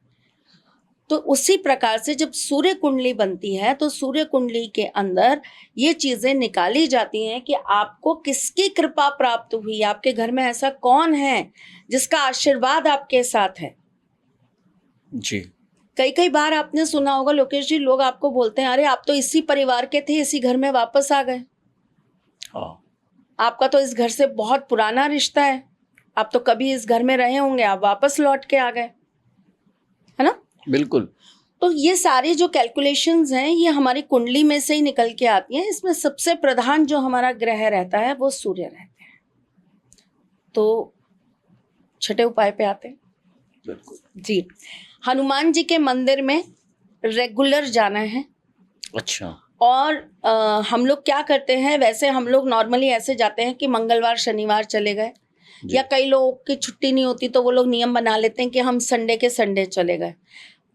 तो उसी प्रकार से जब सूर्य कुंडली बनती है तो सूर्य कुंडली के अंदर ये चीजें निकाली जाती हैं कि आपको किसकी कृपा प्राप्त हुई, आपके घर में ऐसा कौन है जिसका आशीर्वाद आपके साथ है। जी। कई बार आपने सुना होगा लोकेश जी, लोग आपको बोलते हैं अरे आप तो इसी परिवार के थे, इसी घर में वापस आ गए। हाँ। आपका तो इस घर से बहुत पुराना रिश्ता है, आप तो कभी इस घर में रहे होंगे, आप वापस लौट के आ गए, है ना। बिल्कुल। तो ये सारी जो कैलकुलेशंस हैं ये हमारी कुंडली में से ही निकल के आती हैं। इसमें सबसे प्रधान जो हमारा ग्रह रहता है वो सूर्य रहते हैं। तो छठे उपाय पे आते हैं। बिल्कुल जी, हनुमान जी के मंदिर में रेगुलर जाना है। अच्छा। और हम लोग क्या करते हैं, वैसे हम लोग नॉर्मली ऐसे जाते हैं कि मंगलवार शनिवार चले गए, या कई लोगों की छुट्टी नहीं होती तो वो लोग नियम बना लेते हैं कि हम संडे के संडे चले गए।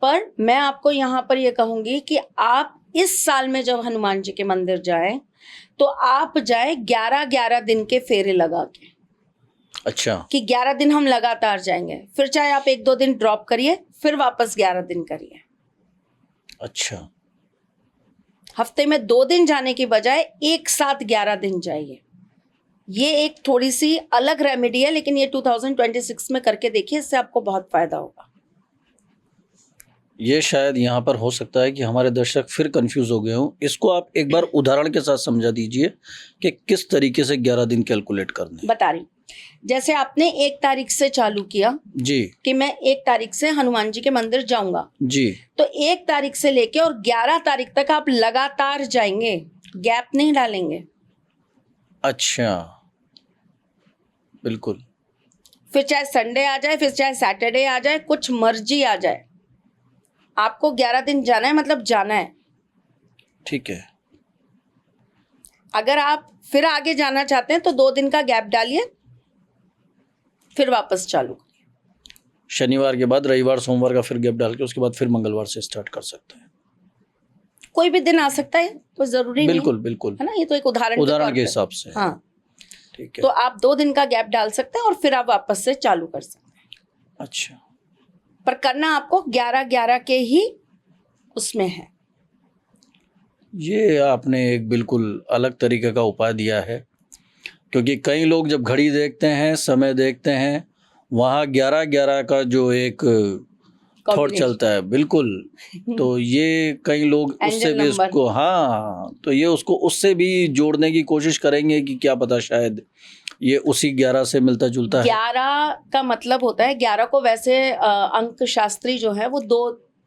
पर मैं आपको यहाँ पर ये कहूँगी कि आप इस साल में जब हनुमान जी के मंदिर जाएं तो आप जाएं 11-11 दिन के फेरे लगा के। अच्छा। कि 11 दिन हम लगातार जाएंगे, फिर चाहे आप 1-2 दिन ड्रॉप करिए, फिर वापस 11 दिन करिए। अच्छा। हफ्ते में 2 दिन जाने की बजाय एक साथ 11 दिन जाइए। ये एक थोड़ी सी अलग रेमेडी है, लेकिन ये 2026 में करके देखिए, इससे आपको बहुत फायदा होगा। ये शायद यहाँ पर हो सकता है कि हमारे दर्शक फिर कंफ्यूज हो गए हों। इसको आप एक बार उदाहरण के साथ समझा दीजिए कि किस तरीके से 11 दिन कैलकुलेट करने। बता रही, जैसे आपने 1 तारीख से चालू किया जी कि मैं 1 तारीख से हनुमान जी के मंदिर जाऊंगा जी, तो 1 तारीख से लेके और 11 तारीख तक आप लगातार जाएंगे, गैप नहीं डालेंगे। अच्छा, बिल्कुल। फिर चाहे संडे आ जाए, फिर चाहे सैटरडे आ जाए, कुछ मर्जी आ जाए, आपको 11 दिन जाना है, मतलब जाना है। ठीक है। अगर आप फिर आगे जाना चाहते हैं तो 2 दिन का गैप डालिए, फिर वापस चालू करिए। शनिवार के बाद रविवार सोमवार का फिर गैप डाल के उसके बाद फिर मंगलवार से स्टार्ट कर सकते हैं। कोई भी दिन आ सकता है, कोई जरूरी नहीं। बिल्कुल बिल्कुल, है ना, ये तो एक उदाहरण के हिसाब से। हाँ, ठीक है। तो आप 2 दिन का गैप डाल सकते हैं और फिर आप वापस से चालू कर सकते हैं। अच्छा, पर करना आपको 11-11 के ही उसमें है। ये आपने एक बिल्कुल अलग तरीके का उपाय दिया है, क्योंकि कई लोग जब घड़ी देखते हैं, समय देखते हैं, वहाँ 11-11 का जो एक थॉट Combination. चलता है, बिल्कुल। तो ये कई लोग उससे एंजल भी नंबर। उसको, हाँ, तो ये उसको उससे भी जोड़ने की कोशिश करेंगे कि क्या पता शायद ये उसी 11 से मिलता जुलता है। 11 का मतलब होता है, 11 को वैसे अंक शास्त्री जो है वो 2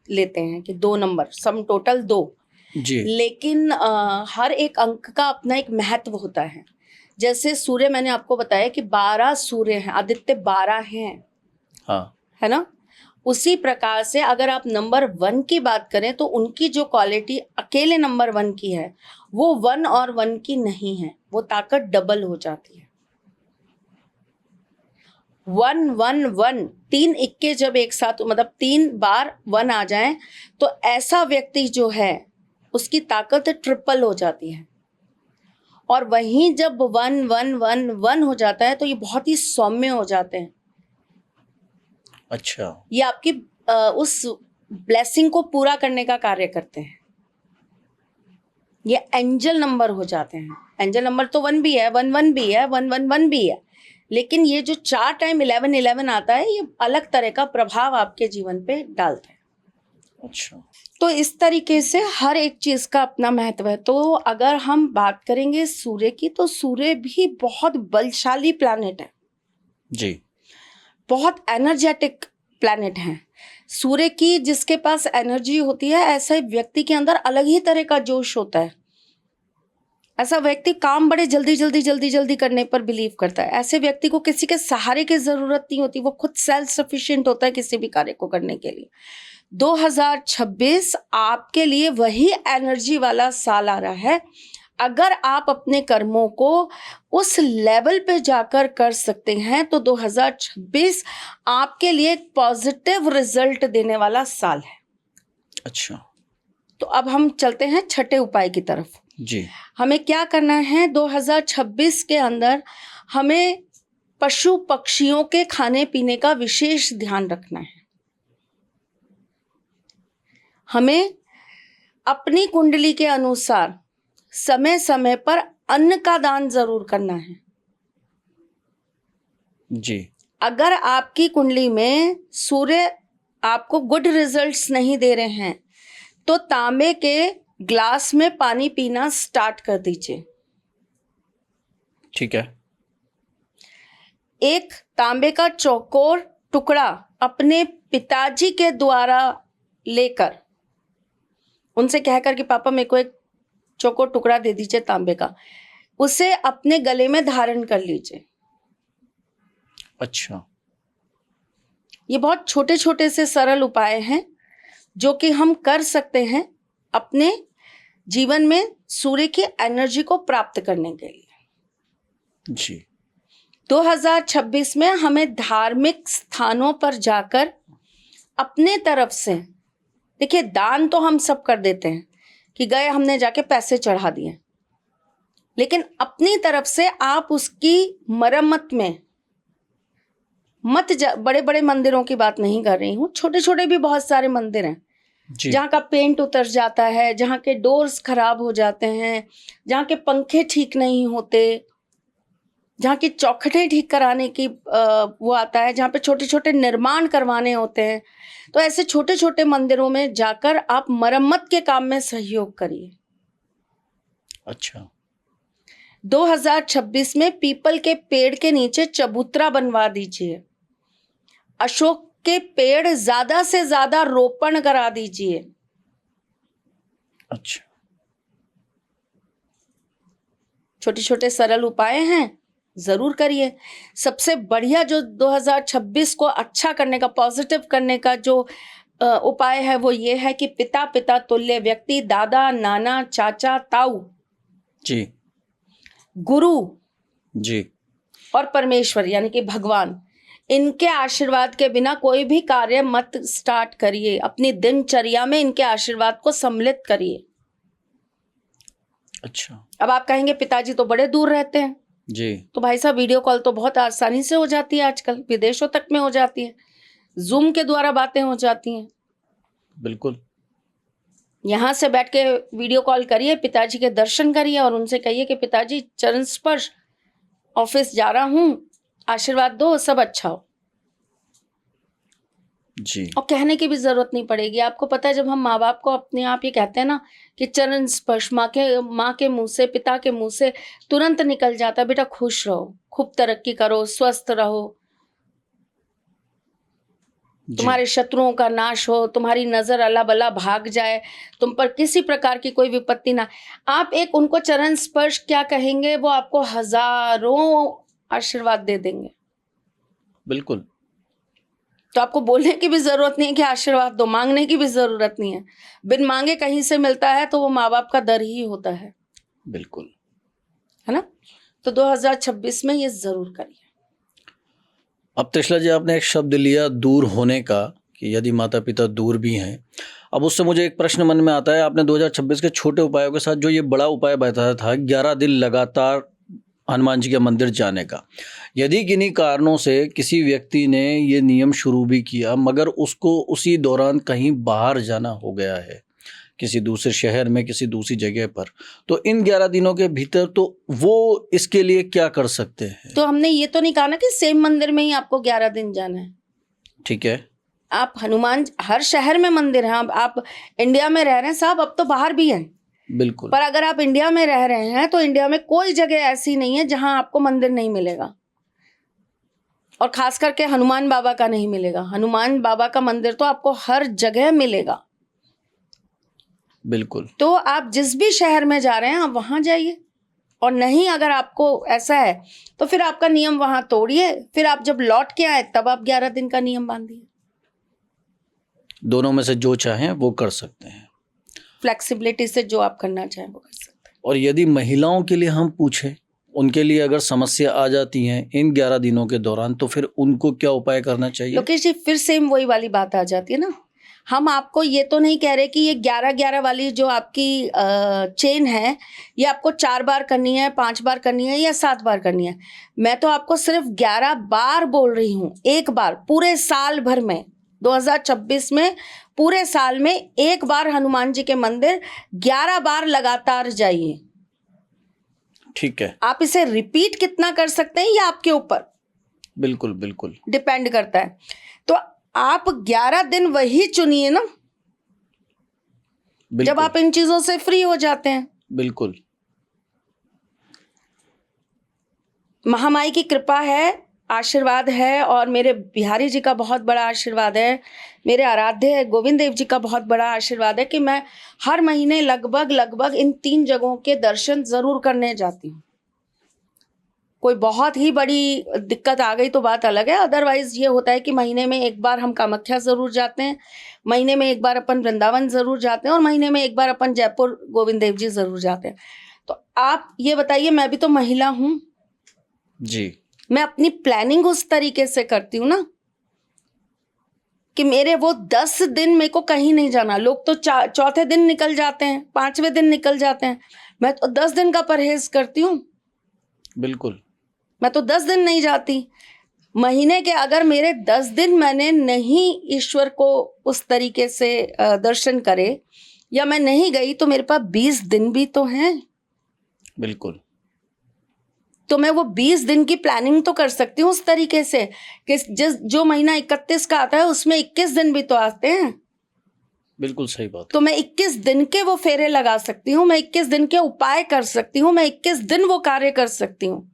लेते हैं कि 2 नंबर, सम टोटल 2। जी, लेकिन हर एक अंक का अपना एक महत्व होता है। जैसे सूर्य, मैंने आपको बताया कि 12 सूर्य हैं, आदित्य 12 हैं, हाँ, है ना। उसी प्रकार से अगर आप नंबर 1 की बात करें तो उनकी जो क्वालिटी अकेले नंबर 1 की है वो 1 और 1 की नहीं है, वो ताकत डबल हो जाती है। 1 1 1 3 इक्के जब एक साथ, मतलब 3 बार 1 आ जाए तो ऐसा व्यक्ति जो है उसकी ताकत ट्रिपल हो जाती है। और वहीं जब 1 1 1 1 हो जाता है तो ये बहुत ही सौम्य हो जाते हैं। अच्छा, ये आपकी उस ब्लेसिंग को पूरा करने का कार्य करते हैं। ये एंजल नंबर हो जाते हैं। एंजल नंबर तो 1 भी है, 1 1 भी है, 1 1 1 भी है, लेकिन ये जो 4 टाइम 11 11 आता है, ये अलग तरह का प्रभाव आपके जीवन पे डालता है। अच्छा, तो इस तरीके से हर एक चीज का अपना महत्व है। तो अगर हम बात करेंगे सूर्य की, तो सूर्य भी बहुत बलशाली प्लैनेट है, जी, बहुत एनर्जेटिक प्लैनेट है। सूर्य की जिसके पास एनर्जी होती है, ऐसे व्यक्ति के अंदर अलग ही तरह का जोश होता है। ऐसा व्यक्ति काम बड़े जल्दी जल्दी जल्दी जल्दी करने पर बिलीव करता है। ऐसे व्यक्ति को किसी के सहारे की जरूरत नहीं होती, वो खुद सेल्फ सफिशिएंट होता है किसी भी कार्य को करने के लिए। 2026 आपके लिए वही एनर्जी वाला साल आ रहा है। अगर आप अपने कर्मों को उस लेवल पे जाकर कर सकते हैं तो 2026 आपके लिए एक पॉजिटिव रिजल्ट देने वाला साल है। अच्छा, तो अब हम चलते हैं छठे उपाय की तरफ। जी, हमें क्या करना है 2026 के अंदर? हमें पशु पक्षियों के खाने पीने का विशेष ध्यान रखना है। हमें अपनी कुंडली के अनुसार समय समय पर अन्न का दान जरूर करना है। जी, अगर आपकी कुंडली में सूर्य आपको गुड रिजल्ट्स नहीं दे रहे हैं तो तांबे के ग्लास में पानी पीना स्टार्ट कर दीजिए। ठीक है, एक तांबे का चौकोर टुकड़ा अपने पिताजी के द्वारा लेकर उनसे कहकर कि पापा मेरे को एक चौकोर टुकड़ा दे दीजिए तांबे का, उसे अपने गले में धारण कर लीजिए। अच्छा, ये बहुत छोटे छोटे से सरल उपाय हैं जो कि हम कर सकते हैं अपने जीवन में सूर्य की एनर्जी को प्राप्त करने के लिए। जी, 2026 में हमें धार्मिक स्थानों पर जाकर अपने तरफ से, देखिए दान तो हम सब कर देते हैं कि गए हमने जाके पैसे चढ़ा दिए, लेकिन अपनी तरफ से आप उसकी मरम्मत में मत बड़े बड़े मंदिरों की बात नहीं कर रही हूँ, छोटे छोटे भी बहुत सारे मंदिर हैं जी, जहाँ का पेंट उतर जाता है, जहाँ के डोर्स खराब हो जाते हैं, जहाँ के पंखे ठीक नहीं होते, जहाँ की चौखटें ठीक कराने की वो आता है, जहाँ पे छोटे छोटे निर्माण करवाने होते हैं। तो ऐसे छोटे छोटे मंदिरों में जाकर आप मरम्मत के काम में सहयोग करिए। अच्छा, 2026 में पीपल के पेड़ के नीचे चबूतरा बनवा दीजिए। अशोक के पेड़ ज्यादा से ज्यादा रोपण करा दीजिए। अच्छा, छोटे छोटे सरल उपाय हैं, जरूर करिए। सबसे बढ़िया जो 2026 को अच्छा करने का, पॉजिटिव करने का जो उपाय है वो ये है कि पिता पिता तुल्य व्यक्ति, दादा नाना चाचा ताऊ, जी, गुरु जी, और परमेश्वर यानी कि भगवान, इनके आशीर्वाद के बिना कोई भी कार्य मत स्टार्ट करिए। अपनी दिनचर्या में इनके आशीर्वाद को सम्मिलित करिए। अच्छा, अब आप कहेंगे पिताजी तो बड़े दूर रहते हैं, जी। तो भाई साहब वीडियो कॉल तो बहुत आसानी से हो जाती है आजकल, विदेशों तक में हो जाती है, जूम के द्वारा बातें हो जाती हैं। बिल्कुल। यहाँ से बैठ के वीडियो कॉल करिए, पिताजी के दर्शन करिए और उनसे कहिए कि पिताजी चरण स्पर्श, ऑफिस जा रहा हूँ, आशीर्वाद दो, सब अच्छा हो। जी। और कहने की भी जरूरत नहीं पड़ेगी। आपको पता है, जब हम माँ बाप को अपने आप ये कहते हैं ना कि चरण स्पर्श, माँ के मुंह से, पिता के मुंह से तुरंत निकल जाता है, बेटा खुश रहो, खूब तरक्की करो, स्वस्थ रहो, जी। तुम्हारे शत्रुओं का नाश हो, तुम्हारी नजर अल्लाह बल्ला भाग जाए, तुम पर किसी प्रकार की कोई विपत्ति ना। आप एक उनको चरण स्पर्श क्या कहेंगे, वो आपको हजारों आशीर्वाद दे देंगे। बिल्कुल। तो आपको बोलने की भी जरूरत नहीं है कि आशीर्वाद दो, मांगने की भी जरूरत नहीं है। बिन मांगे कहीं से मिलता है तो वो माँ बाप का दर ही होता है बिल्कुल। ना। तो 2026 में ये जरूर करिए। अब त्रिशला जी, आपने एक शब्द लिया दूर होने का, कि यदि माता पिता दूर भी हैं। अब उससे मुझे एक प्रश्न मन में आता है, आपने 2026 के छोटे उपायों के साथ जो ये बड़ा उपाय बताया था, 11 दिन लगातार हनुमान जी के मंदिर जाने का, यदि किन्हीं कारणों से किसी व्यक्ति ने ये नियम शुरू भी किया मगर उसको उसी दौरान कहीं बाहर जाना हो गया है, किसी दूसरे शहर में, किसी दूसरी जगह पर, तो इन 11 दिनों के भीतर तो वो इसके लिए क्या कर सकते हैं? तो हमने ये तो नहीं कहा ना कि सेम मंदिर में ही आपको 11 दिन जाना है। ठीक है। आप हनुमान, हर शहर में मंदिर हैं। आप इंडिया में रह रहे हैं साहब, अब तो बाहर भी हैं। बिल्कुल। पर अगर आप इंडिया में रह रहे हैं तो इंडिया में कोई जगह ऐसी नहीं है जहां आपको मंदिर नहीं मिलेगा, और खास करके हनुमान बाबा का नहीं मिलेगा। हनुमान बाबा का मंदिर तो आपको हर जगह मिलेगा। बिल्कुल। तो आप जिस भी शहर में जा रहे हैं आप वहां जाइए, और नहीं अगर आपको ऐसा है तो फिर आपका नियम वहां तोड़िए, फिर आप जब लौट के आए तब आप 11 दिन का नियम बांधिए। दोनों में से जो चाहें वो कर सकते हैं, फ्लेक्सिबिलिटी से जो आप करना चाहें वो कर सकते हैं। और यदि महिलाओं के लिए हम पूछें, उनके लिए अगर समस्या आ जाती है इन 11 दिनों के दौरान, तो फिर उनको क्या उपाय करना चाहिए? लोकेश जी, फिर सेम वही वाली बात आ जाती है ना। हम आपको ये तो नहीं कह रहे कि ये 11-11 वाली जो आपकी चेन है ये आपको 4 बार करनी है, 5 बार करनी है या 7 बार करनी है। मैं तो आपको सिर्फ 11 बार बोल रही हूँ, एक बार पूरे साल भर में। 2026 में पूरे साल में एक बार हनुमान जी के मंदिर 11 बार लगातार जाइए। ठीक है। आप इसे रिपीट कितना कर सकते हैं ये आपके ऊपर बिल्कुल बिल्कुल डिपेंड करता है। तो आप 11 दिन वही चुनिए ना जब बिल्कुल आप इन चीजों से फ्री हो जाते हैं। बिल्कुल। महामाई की कृपा है, आशीर्वाद है, और मेरे बिहारी जी का बहुत बड़ा आशीर्वाद है, मेरे आराध्य गोविंद देव जी का बहुत बड़ा आशीर्वाद है कि मैं हर महीने लगभग इन 3 जगहों के दर्शन जरूर करने जाती हूँ। कोई बहुत ही बड़ी दिक्कत आ गई तो बात अलग है, अदरवाइज ये होता है कि महीने में एक बार हम कामाख्या जरूर जाते हैं, महीने में एक बार अपन वृंदावन जरूर जाते हैं, और महीने में एक बार अपन जयपुर गोविंद देव जी जरूर जाते हैं। तो आप ये बताइए, मैं भी तो महिला हूँ जी। मैं अपनी प्लानिंग उस तरीके से करती हूँ ना कि मेरे वो 10 दिन मेरे को कहीं नहीं जाना। लोग तो चौथे दिन निकल जाते हैं, 5वें दिन निकल जाते हैं, मैं तो 10 दिन का परहेज करती हूँ। बिल्कुल। मैं तो 10 दिन नहीं जाती महीने के। अगर मेरे 10 दिन मैंने नहीं ईश्वर को उस तरीके से दर्शन करे या मैं नहीं गई तो मेरे पास 20 दिन भी तो हैं। बिल्कुल। तो मैं वो 20 दिन की प्लानिंग तो कर सकती हूँ उस तरीके से कि जो महीना 31 का आता है उसमें 21 दिन भी तो आते हैं। बिल्कुल सही बात। तो मैं 21 दिन के वो फेरे लगा सकती हूँ, मैं 21 दिन के उपाय कर सकती हूँ, मैं 21 दिन वो कार्य कर सकती हूँ।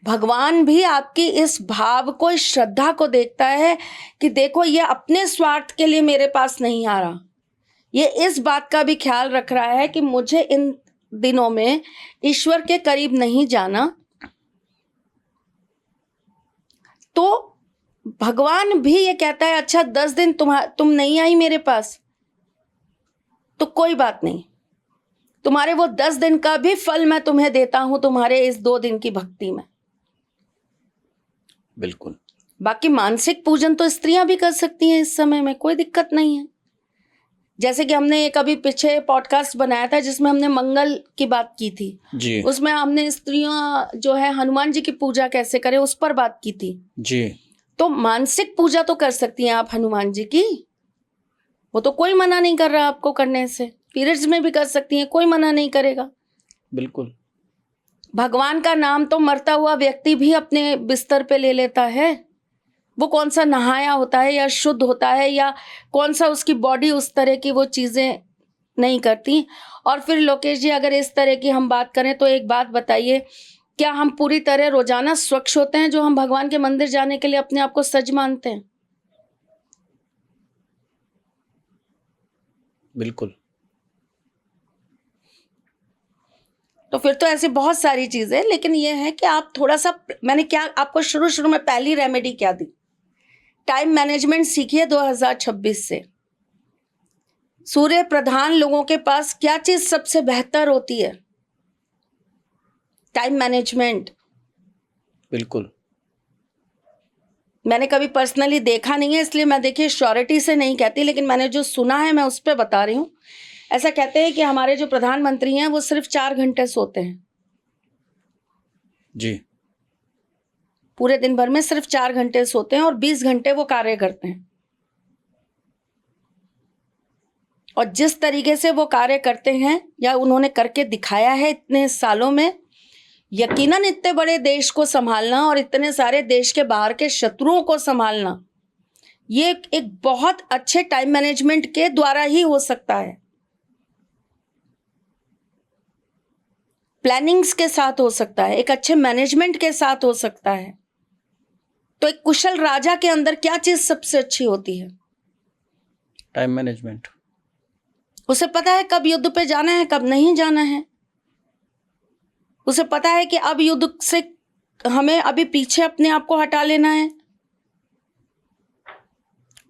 भगवान भी आपकी इस भाव को, इस श्रद्धा को देखता है कि देखो ये अपने स्वार्थ के लिए मेरे पास नहीं आ रहा, ये इस बात का भी ख्याल रख रहा है कि मुझे इन दिनों में ईश्वर के करीब नहीं जाना। तो भगवान भी ये कहता है अच्छा 10 दिन तुम नहीं आई मेरे पास तो कोई बात नहीं, तुम्हारे वो 10 दिन का भी फल मैं तुम्हें देता हूं तुम्हारे इस 2 दिन की भक्ति में। बिल्कुल। बाकी मानसिक पूजन तो स्त्रियां भी कर सकती हैं इस समय में, कोई दिक्कत नहीं है। जैसे कि हमने एक अभी पीछे पॉडकास्ट बनाया था जिसमें हमने मंगल की बात की थी जी उसमें हमने स्त्रियां जो है हनुमान जी की पूजा कैसे करें उस पर बात की थी। जी तो मानसिक पूजा तो कर सकती हैं आप हनुमान जी की, वो तो कोई मना नहीं कर रहा आपको करने से। पीरियड्स में भी कर सकती हैं, कोई मना नहीं करेगा। बिल्कुल। भगवान का नाम तो मरता हुआ व्यक्ति भी अपने बिस्तर पे ले लेता है। वो कौन सा नहाया होता है या शुद्ध होता है या कौन सा उसकी बॉडी उस तरह की वो चीज़ें नहीं करती। और फिर लोकेश जी अगर इस तरह की हम बात करें तो एक बात बताइए, क्या हम पूरी तरह रोजाना स्वच्छ होते हैं जो हम भगवान के मंदिर जाने के लिए अपने आप को सज मानते हैं? बिल्कुल। तो फिर तो ऐसी बहुत सारी चीजें, लेकिन ये है कि आप थोड़ा सा, मैंने क्या आपको शुरू में पहली रेमेडी क्या दी, टाइम मैनेजमेंट सीखिए 2026 से। सूर्य प्रधान लोगों के पास क्या चीज सबसे बेहतर होती है? Time management. बिल्कुल। मैंने कभी पर्सनली देखा नहीं है इसलिए मैं देखिए श्योरिटी से नहीं कहती, लेकिन मैंने जो सुना है मैं उस पर बता रही हूँ। ऐसा कहते हैं कि हमारे जो प्रधानमंत्री हैं वो सिर्फ 4 घंटे सोते हैं जी। पूरे दिन भर में, सिर्फ 4 घंटे सोते हैं और 20 घंटे वो कार्य करते हैं। और जिस तरीके से वो कार्य करते हैं या उन्होंने करके दिखाया है इतने सालों में, यकीनन इतने बड़े देश को संभालना और इतने सारे देश के बाहर के शत्रुओं को संभालना ये एक बहुत अच्छे टाइम मैनेजमेंट के द्वारा ही हो सकता है। प्लानिंग्स के साथ हो सकता है, एक अच्छे मैनेजमेंट के साथ हो सकता है। तो एक कुशल राजा के अंदर क्या चीज सबसे अच्छी होती है? Time management. उसे पता है कब युद्ध पे जाना है, कब नहीं जाना है। उसे पता है कि अब युद्ध से हमें अभी पीछे अपने आप को हटा लेना है।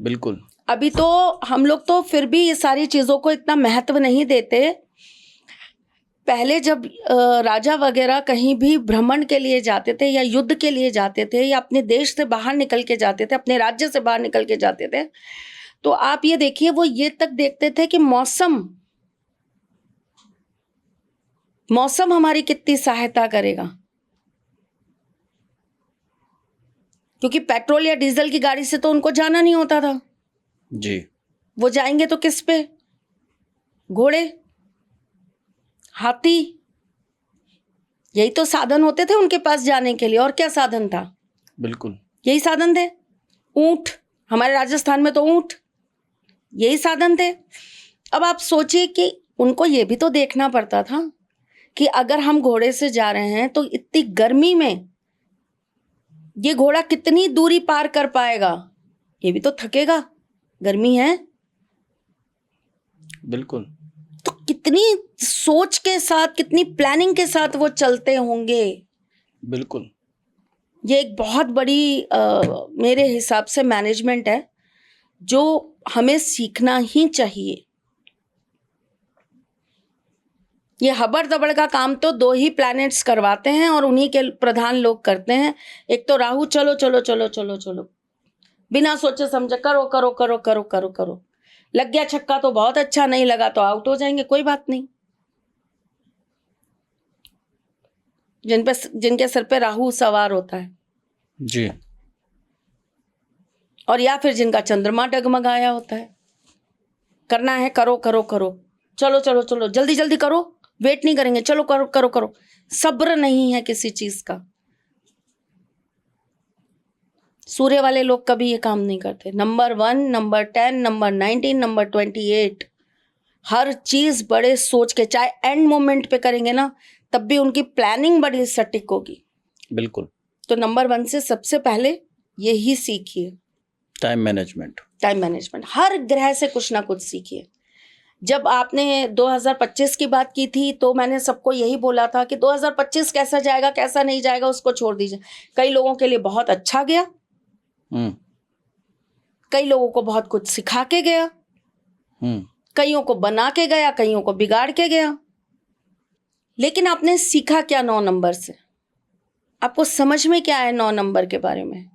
बिल्कुल। अभी तो हम लोग तो फिर भी ये सारी चीजों को इतना महत्व नहीं देते। पहले जब राजा वगैरह कहीं भी भ्रमण के लिए जाते थे या युद्ध के लिए जाते थे या अपने देश से बाहर निकल के जाते थे, अपने राज्य से बाहर निकल के जाते थे, तो आप ये देखिए वो ये तक देखते थे कि मौसम हमारी कितनी सहायता करेगा। क्योंकि पेट्रोल या डीजल की गाड़ी से तो उनको जाना नहीं होता था जी। वो जाएंगे तो किस पे? घोड़े, हाथी, यही तो साधन होते थे उनके पास जाने के लिए। और क्या साधन था? बिल्कुल यही साधन थे। ऊंट, हमारे राजस्थान में तो ऊंट, यही साधन थे। अब आप सोचिए कि उनको ये भी तो देखना पड़ता था कि अगर हम घोड़े से जा रहे हैं तो इतनी गर्मी में ये घोड़ा कितनी दूरी पार कर पाएगा, ये भी तो थकेगा, गर्मी है। बिल्कुल। तो कितनी सोच के साथ, कितनी प्लानिंग के साथ वो चलते होंगे। बिल्कुल। ये एक बहुत बड़ी मेरे हिसाब से मैनेजमेंट है जो हमें सीखना ही चाहिए। ये हबड़ दबड़ का काम तो 2 ही प्लैनेट्स करवाते हैं और उन्हीं के प्रधान लोग करते हैं। एक तो राहु, चलो चलो चलो चलो चलो, बिना सोचे समझे करो करो करो करो करो करो, लग गया छक्का तो बहुत अच्छा, नहीं लगा तो आउट हो जाएंगे, कोई बात नहीं। जिनके सिर पे राहु सवार होता है जी। और या फिर जिनका चंद्रमा डगमगाया होता है, करना है करो करो करो, चलो चलो चलो, जल्दी जल्दी करो, वेट नहीं करेंगे, चलो करो करो करो। सब्र नहीं है किसी चीज का। सूर्य वाले लोग कभी ये काम नहीं करते। नंबर 1, नंबर 10, नंबर 19, नंबर 28, हर चीज बड़े सोच के, चाहे एंड मोमेंट पे करेंगे ना तब भी उनकी प्लानिंग बड़ी सटीक होगी। बिल्कुल। तो नंबर 1 से सबसे पहले यही सीखिए, टाइम मैनेजमेंट। Time management. हर ग्रह से कुछ ना कुछ सीखिए। जब आपने 2025 की बात की थी तो मैंने सबको यही बोला था कि 2025 कैसा जाएगा कैसा नहीं जाएगा उसको छोड़ दीजिए। कई लोगों के लिए बहुत अच्छा गया, कई लोगों को बहुत कुछ सिखा के गया, कईयों को बना के गया, कईयों को बिगाड़ के गया। लेकिन आपने सीखा क्या 9 नंबर से? आपको समझ में क्या है 9 नंबर के बारे में?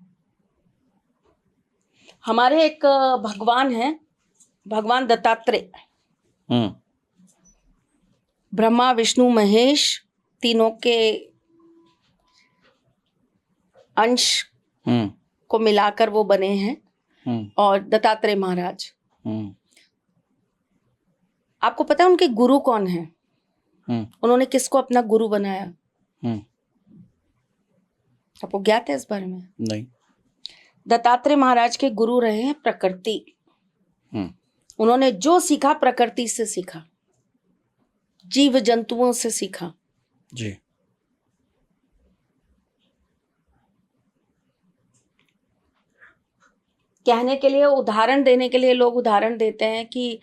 हमारे एक भगवान हैं भगवान दत्तात्रेय, हम्म ब्रह्मा विष्णु महेश तीनों के अंश हम्म को मिलाकर वो बने हैं। हम्म और दत्तात्रेय महाराज, हम्म आपको पता है उनके गुरु कौन है? हम्म उन्होंने किसको अपना गुरु बनाया? हम्म आपको ज्ञात है इस बारे में? नहीं। दत्तात्रेय महाराज के गुरु रहे हैं प्रकृति। हम्म उन्होंने जो सीखा प्रकृति से सीखा, जीव जंतुओं से सीखा। जी। कहने के लिए, उदाहरण देने के लिए लोग उदाहरण देते हैं कि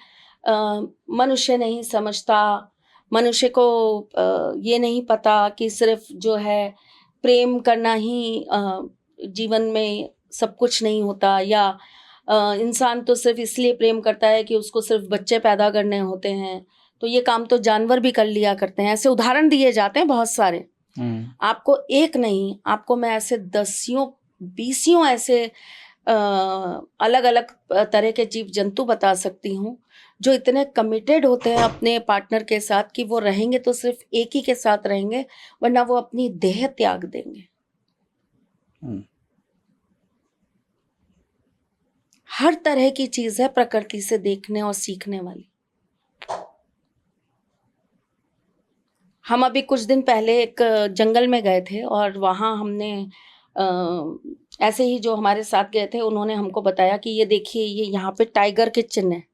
मनुष्य नहीं समझता, मनुष्य को ये नहीं पता कि सिर्फ जो है प्रेम करना ही जीवन में सब कुछ नहीं होता, या इंसान तो सिर्फ इसलिए प्रेम करता है कि उसको सिर्फ बच्चे पैदा करने होते हैं, तो ये काम तो जानवर भी कर लिया करते हैं। ऐसे उदाहरण दिए जाते हैं बहुत सारे। आपको एक नहीं, आपको मैं ऐसे दसियों बीसियों ऐसे अलग अलग तरह के जीव जंतु बता सकती हूँ जो इतने कमिटेड होते हैं अपने पार्टनर के साथ कि वो रहेंगे तो सिर्फ एक ही के साथ रहेंगे, वरना वो अपनी देह त्याग देंगे। हर तरह की चीज है प्रकृति से देखने और सीखने वाली। हम अभी कुछ दिन पहले एक जंगल में गए थे और वहाँ हमने ऐसे ही जो हमारे साथ गए थे उन्होंने हमको बताया कि ये देखिए, ये यहाँ पे टाइगर के चिन्ह है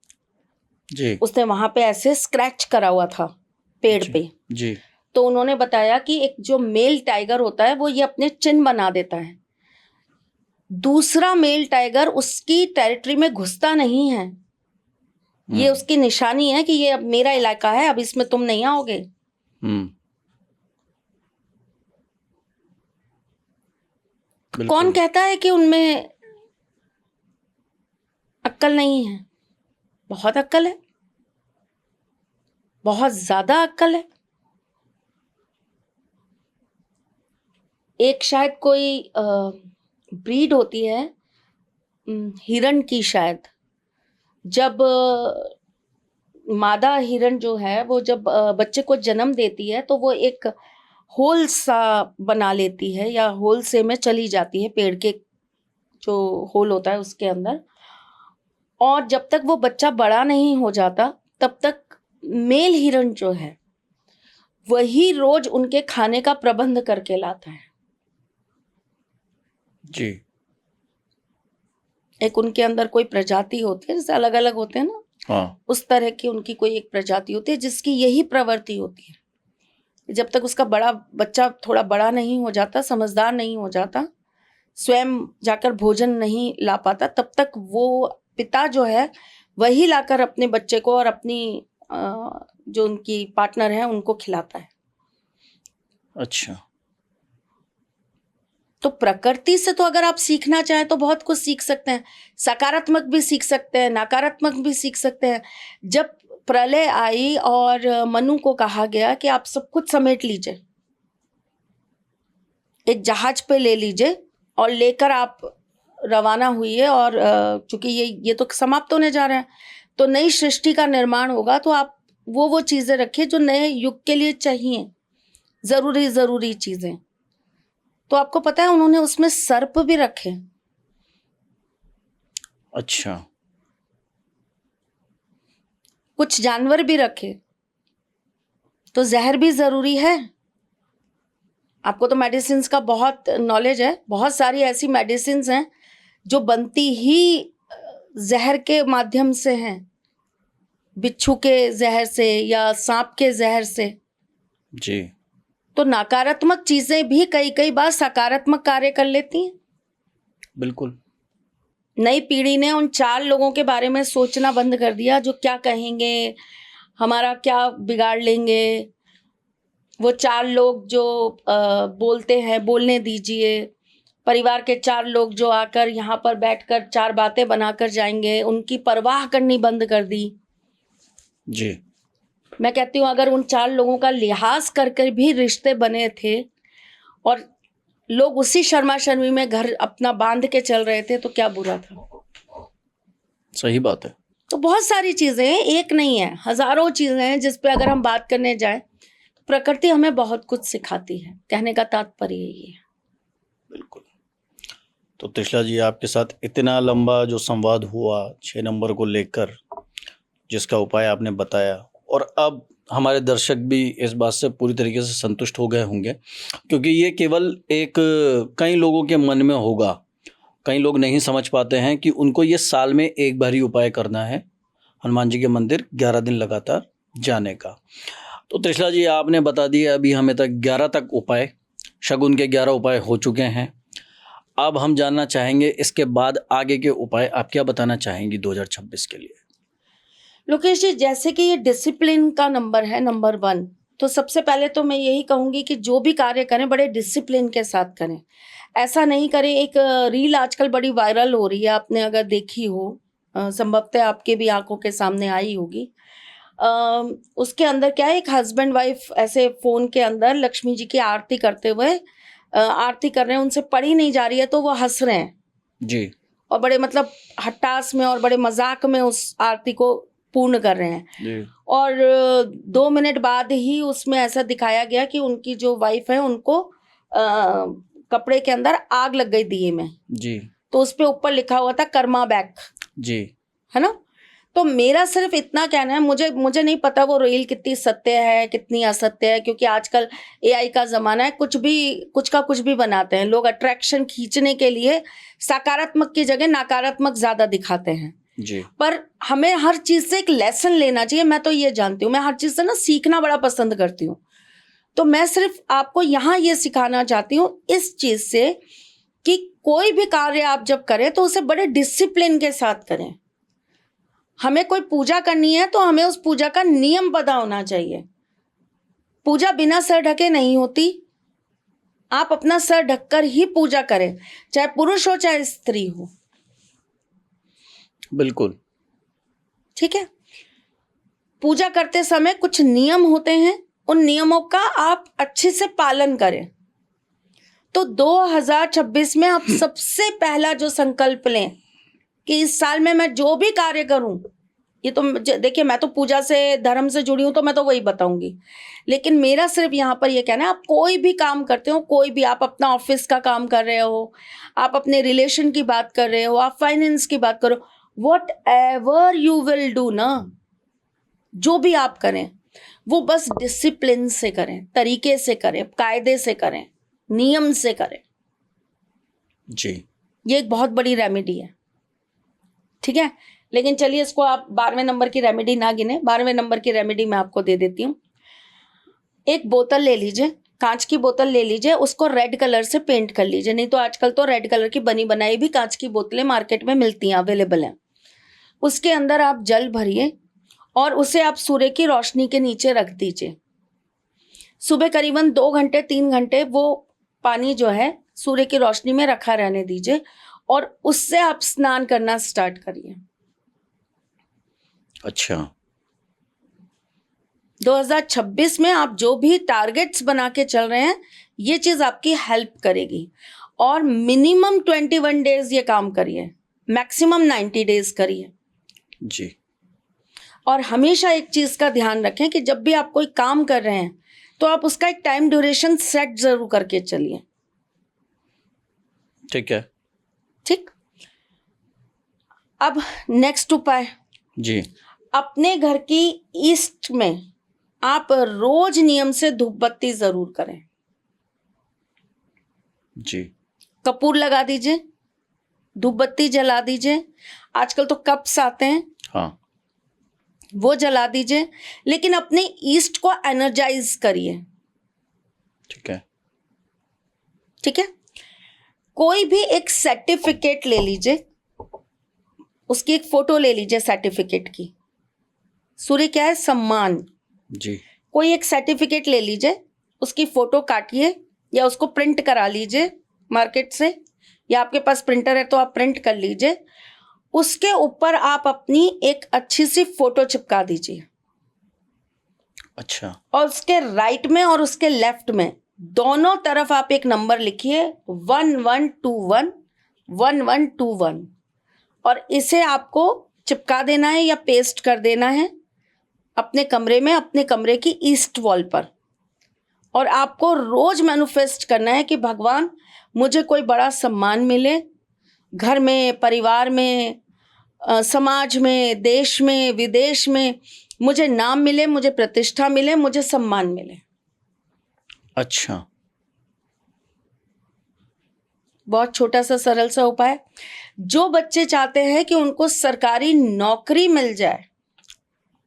जी। उसने वहाँ पे ऐसे स्क्रैच करा हुआ था पेड़ जी, पे जी। तो उन्होंने बताया कि एक जो मेल टाइगर होता है वो ये अपने चिन्ह बना देता है, दूसरा मेल टाइगर उसकी टेरिटरी में घुसता नहीं है। ये उसकी निशानी है कि ये अब मेरा इलाका है, अब इसमें तुम नहीं आओगे। कौन कहता है कि उनमें अक्ल नहीं है? बहुत अक्ल है, बहुत ज्यादा अक्ल है। एक शायद कोई ब्रीड होती है हिरण की, शायद जब मादा हिरण जो है वो जब बच्चे को जन्म देती है तो वो एक होल सा बना लेती है या होल से में चली जाती है, पेड़ के जो होल होता है उसके अंदर, और जब तक वो बच्चा बड़ा नहीं हो जाता तब तक मेल हिरण जो है वही रोज उनके खाने का प्रबंध करके लाता है। जी। एक उनके अंदर कोई प्रजाति होती है, जैसे अलग अलग होते हैं ना, हाँ। उस तरह की उनकी कोई एक प्रजाति होती है जिसकी यही प्रवृत्ति होती है। जब तक उसका बड़ा बच्चा थोड़ा बड़ा नहीं हो जाता, समझदार नहीं हो जाता, स्वयं जाकर भोजन नहीं ला पाता, तब तक वो पिता जो है वही लाकर अपने बच्चे को और अपनी जो उनकी पार्टनर है उनको खिलाता है। अच्छा। तो प्रकृति से तो अगर आप सीखना चाहें तो बहुत कुछ सीख सकते हैं, सकारात्मक भी सीख सकते हैं, नकारात्मक भी सीख सकते हैं। जब प्रलय आई और मनु को कहा गया कि आप सब कुछ समेट लीजिए, एक जहाज पे ले लीजिए और लेकर आप रवाना हुई, और चूंकि ये तो समाप्त होने जा रहा है, तो नई सृष्टि का निर्माण होगा, तो आप वो चीजें रखिए जो नए युग के लिए चाहिए, जरूरी चीजें। तो आपको पता है उन्होंने उसमें सर्प भी रखे। अच्छा। कुछ जानवर भी रखे। तो जहर भी जरूरी है। आपको तो मेडिसिन का बहुत नॉलेज है, बहुत सारी ऐसी मेडिसिन हैं जो बनती ही जहर के माध्यम से हैं, बिच्छू के जहर से या सांप के जहर से। जी। तो नकारात्मक चीजें भी कई बार सकारात्मक कार्य कर लेती हैं। बिल्कुल। नई पीढ़ी ने उन 4 लोगों के बारे में सोचना बंद कर दिया जो क्या कहेंगे, हमारा क्या बिगाड़ लेंगे। वो 4 लोग जो बोलते हैं, बोलने दीजिए। परिवार के 4 लोग जो आकर यहाँ पर बैठकर 4 बातें बनाकर जाएंगे, उनकी परवाह करनी बंद कर दी। जी। मैं कहती हूँ अगर उन 4 लोगों का लिहाज करके भी रिश्ते बने थे और लोग उसी शर्मा शर्मी में घर अपना बांध के चल रहे थे तो क्या बुरा था। सही बात है। तो बहुत सारी चीज़ें हैं, एक नहीं है, हज़ारों चीज़ें हैं जिस पे अगर हम बात करने जाएं, प्रकृति हमें बहुत कुछ सिखाती है। कहने का तात्पर्य यही है। बिल्कुल। तो त्रिशला जी, आपके साथ इतना लंबा जो संवाद हुआ 6 नंबर को लेकर, जिसका उपाय आपने बताया, और अब हमारे दर्शक भी इस बात से पूरी तरीके से संतुष्ट हो गए होंगे, क्योंकि ये केवल एक कई लोगों के मन में होगा। कई लोग नहीं समझ पाते हैं कि उनको ये साल में एक बार ही उपाय करना है, हनुमान जी के मंदिर 11 दिन लगातार जाने का। तो त्रिशला जी, आपने बता दिया अभी हमें तक 11 तक उपाय, शगुन के 11 उपाय हो चुके हैं। अब हम जानना चाहेंगे इसके बाद आगे के उपाय आप क्या बताना चाहेंगी 2026 के लिए? लोकेश जी, जैसे कि ये डिसिप्लिन का नंबर है, नंबर 1, तो सबसे पहले तो मैं यही कहूँगी कि जो भी कार्य करें बड़े डिसिप्लिन के साथ करें। ऐसा नहीं करें, एक रील आजकल बड़ी वायरल हो रही है, आपने अगर देखी हो, संभवतः आपके भी आंखों के सामने आई होगी। उसके अंदर क्या है, एक हस्बैंड वाइफ ऐसे फ़ोन के अंदर लक्ष्मी जी की आरती करते हुए आरती कर रहे हैं, उनसे पढ़ी नहीं जा रही है तो वो हंस रहे हैं जी। और बड़े मतलब हट्टास में और बड़े मजाक में उस आरती को पूर्ण कर रहे हैं। जी। और 2 मिनट बाद ही उसमें ऐसा दिखाया गया कि उनकी जो वाइफ है उनको कपड़े के अंदर आग लग गई दिए में। जी। तो उस पे ऊपर लिखा हुआ था कर्मा बैक, जी। है ना। तो मेरा सिर्फ इतना कहना है, मुझे नहीं पता वो रील कितनी सत्य है कितनी असत्य है, क्योंकि आजकल एआई का ज़माना है, कुछ का कुछ भी बनाते हैं लोग। अट्रैक्शन खींचने के लिए सकारात्मक की जगह नकारात्मक ज़्यादा दिखाते हैं। जी। पर हमें हर चीज़ से एक लेसन लेना चाहिए। मैं तो ये जानती हूँ, मैं हर चीज़ से ना सीखना बड़ा पसंद करती हूँ। तो मैं सिर्फ आपको यहाँ ये सिखाना चाहती हूँ इस चीज़ से कि कोई भी कार्य आप जब करें तो उसे बड़े डिसिप्लिन के साथ करें। हमें कोई पूजा करनी है तो हमें उस पूजा का नियम पता होना चाहिए। पूजा बिना सर ढके नहीं होती। आप अपना सर ढककर ही पूजा करें, चाहे पुरुष हो चाहे स्त्री हो। बिल्कुल। ठीक है। पूजा करते समय कुछ नियम होते हैं, उन नियमों का आप अच्छे से पालन करें। तो 2026 में आप सबसे पहला जो संकल्प लें कि इस साल में मैं जो भी कार्य करूं, ये तो देखिए मैं तो पूजा से धर्म से जुड़ी हूं तो मैं तो वही बताऊंगी, लेकिन मेरा सिर्फ यहाँ पर ये कहना है, आप कोई भी काम करते हो, कोई भी, आप अपना ऑफिस का काम कर रहे हो, आप अपने रिलेशन की बात कर रहे हो, आप फाइनेंस की बात करो, what ever you will do ना, जो भी आप करें वो बस डिसिप्लिन से करें, तरीके से करें, कायदे से करें, नियम से करें। जी। ये एक बहुत बड़ी रेमेडी है। ठीक है। लेकिन चलिए इसको आप 12वें नंबर की रेमेडी ना गिने, 12वें नंबर की रेमेडी मैं आपको दे देती हूँ। एक बोतल ले लीजिए, कांच की बोतल ले लीजिए, उसको रेड कलर से पेंट कर लीजिए, नहीं तो आजकल तो रेड कलर की बनी बनाई भी कांच की बोतलें मार्केट में मिलती हैं, अवेलेबल हैं। उसके अंदर आप जल भरिए और उसे आप सूर्य की रोशनी के नीचे रख दीजिए। सुबह करीबन 2 घंटे 3 घंटे वो पानी जो है सूर्य की रोशनी में रखा रहने दीजिए और उससे आप स्नान करना स्टार्ट करिए। अच्छा। 2026 में आप जो भी टारगेट्स बना के चल रहे हैं, ये चीज़ आपकी हेल्प करेगी। और मिनिमम 21 डेज ये काम करिए, मैक्सिमम 90 डेज करिए। जी। और हमेशा एक चीज़ का ध्यान रखें कि जब भी आप कोई काम कर रहे हैं तो आप उसका एक टाइम ड्यूरेशन सेट जरूर करके चलिए। ठीक है। ठीक। अब नेक्स्ट उपाय, जी। अपने घर की ईस्ट में आप रोज नियम से धूप बत्ती जरूर करें। जी। कपूर लगा दीजिए, धूप बत्ती जला दीजिए। आजकल तो कप्स आते हैं, हाँ, वो जला दीजिए, लेकिन अपने ईस्ट को एनर्जाइज करिए। ठीक है। ठीक है। कोई भी एक सर्टिफिकेट ले लीजिए, उसकी एक फोटो ले लीजिए सर्टिफिकेट की। सूर्य क्या है? सम्मान। जी। कोई एक सर्टिफिकेट ले लीजिए, उसकी फोटो काटिए या उसको प्रिंट करा लीजिए मार्केट से, या आपके पास प्रिंटर है तो आप प्रिंट कर लीजिए। उसके ऊपर आप अपनी एक अच्छी सी फोटो चिपका दीजिए। अच्छा। और उसके राइट में और उसके लेफ्ट में दोनों तरफ आप एक नंबर लिखिए 1121 1121, और इसे आपको चिपका देना है या पेस्ट कर देना है अपने कमरे में, अपने कमरे की ईस्ट वॉल पर। और आपको रोज मैनिफेस्ट करना है कि भगवान मुझे कोई बड़ा सम्मान मिले, घर में, परिवार में, समाज में, देश में, विदेश में मुझे नाम मिले, मुझे प्रतिष्ठा मिले, मुझे सम्मान मिले। अच्छा, बहुत छोटा सा सरल सा उपाय। जो बच्चे चाहते हैं कि उनको सरकारी नौकरी मिल जाए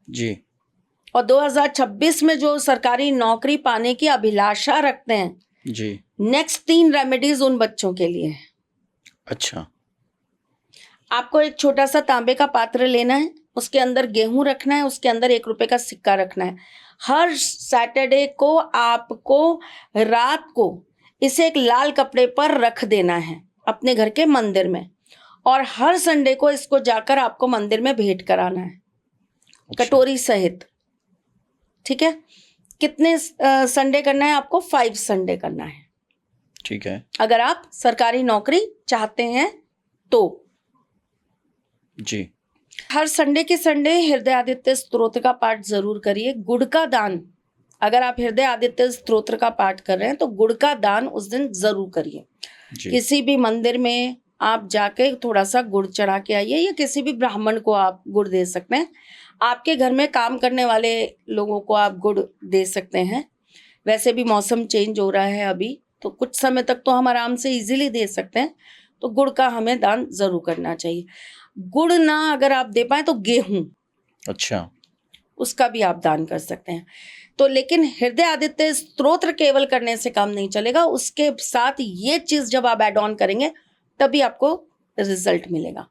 जी और 2026 में जो सरकारी नौकरी पाने की अभिलाषा रखते हैं, जी, नेक्स्ट 3 रेमेडीज उन बच्चों के लिए है। अच्छा, आपको एक छोटा सा तांबे का पात्र लेना है, उसके अंदर गेहूं रखना है, उसके अंदर 1 रुपए का सिक्का रखना है। हर सैटरडे को आपको रात को इसे एक लाल कपड़े पर रख देना है अपने घर के मंदिर में, और हर संडे को इसको जाकर आपको मंदिर में भेंट कराना है, अच्छा, कटोरी सहित। ठीक है? कितने संडे करना है आपको? 5 संडे करना है, ठीक है, अगर आप सरकारी नौकरी चाहते हैं तो। जी, हर संडे के संडे हृदय आदित्य स्तोत्र का पाठ जरूर करिए। गुड़ का दान, अगर आप हृदय आदित्य स्तोत्र का पाठ कर रहे हैं तो गुड़ का दान उस दिन जरूर करिए। जी, किसी भी मंदिर में आप जाके थोड़ा सा गुड़ चढ़ा के आइए, या किसी भी ब्राह्मण को आप गुड़ दे सकते हैं। आपके घर में काम करने वाले लोगों को आप गुड़ दे सकते हैं। वैसे भी मौसम चेंज हो रहा है अभी, तो कुछ समय तक तो हम आराम से इजीली दे सकते हैं, तो गुड़ का हमें दान जरूर करना चाहिए। गुड़ ना अगर आप दे पाए तो गेहूं, अच्छा, उसका भी आप दान कर सकते हैं। तो लेकिन हृदय आदित्य स्तोत्र केवल करने से काम नहीं चलेगा, उसके साथ ये चीज जब आप ऐड ऑन करेंगे तभी आपको रिजल्ट मिलेगा।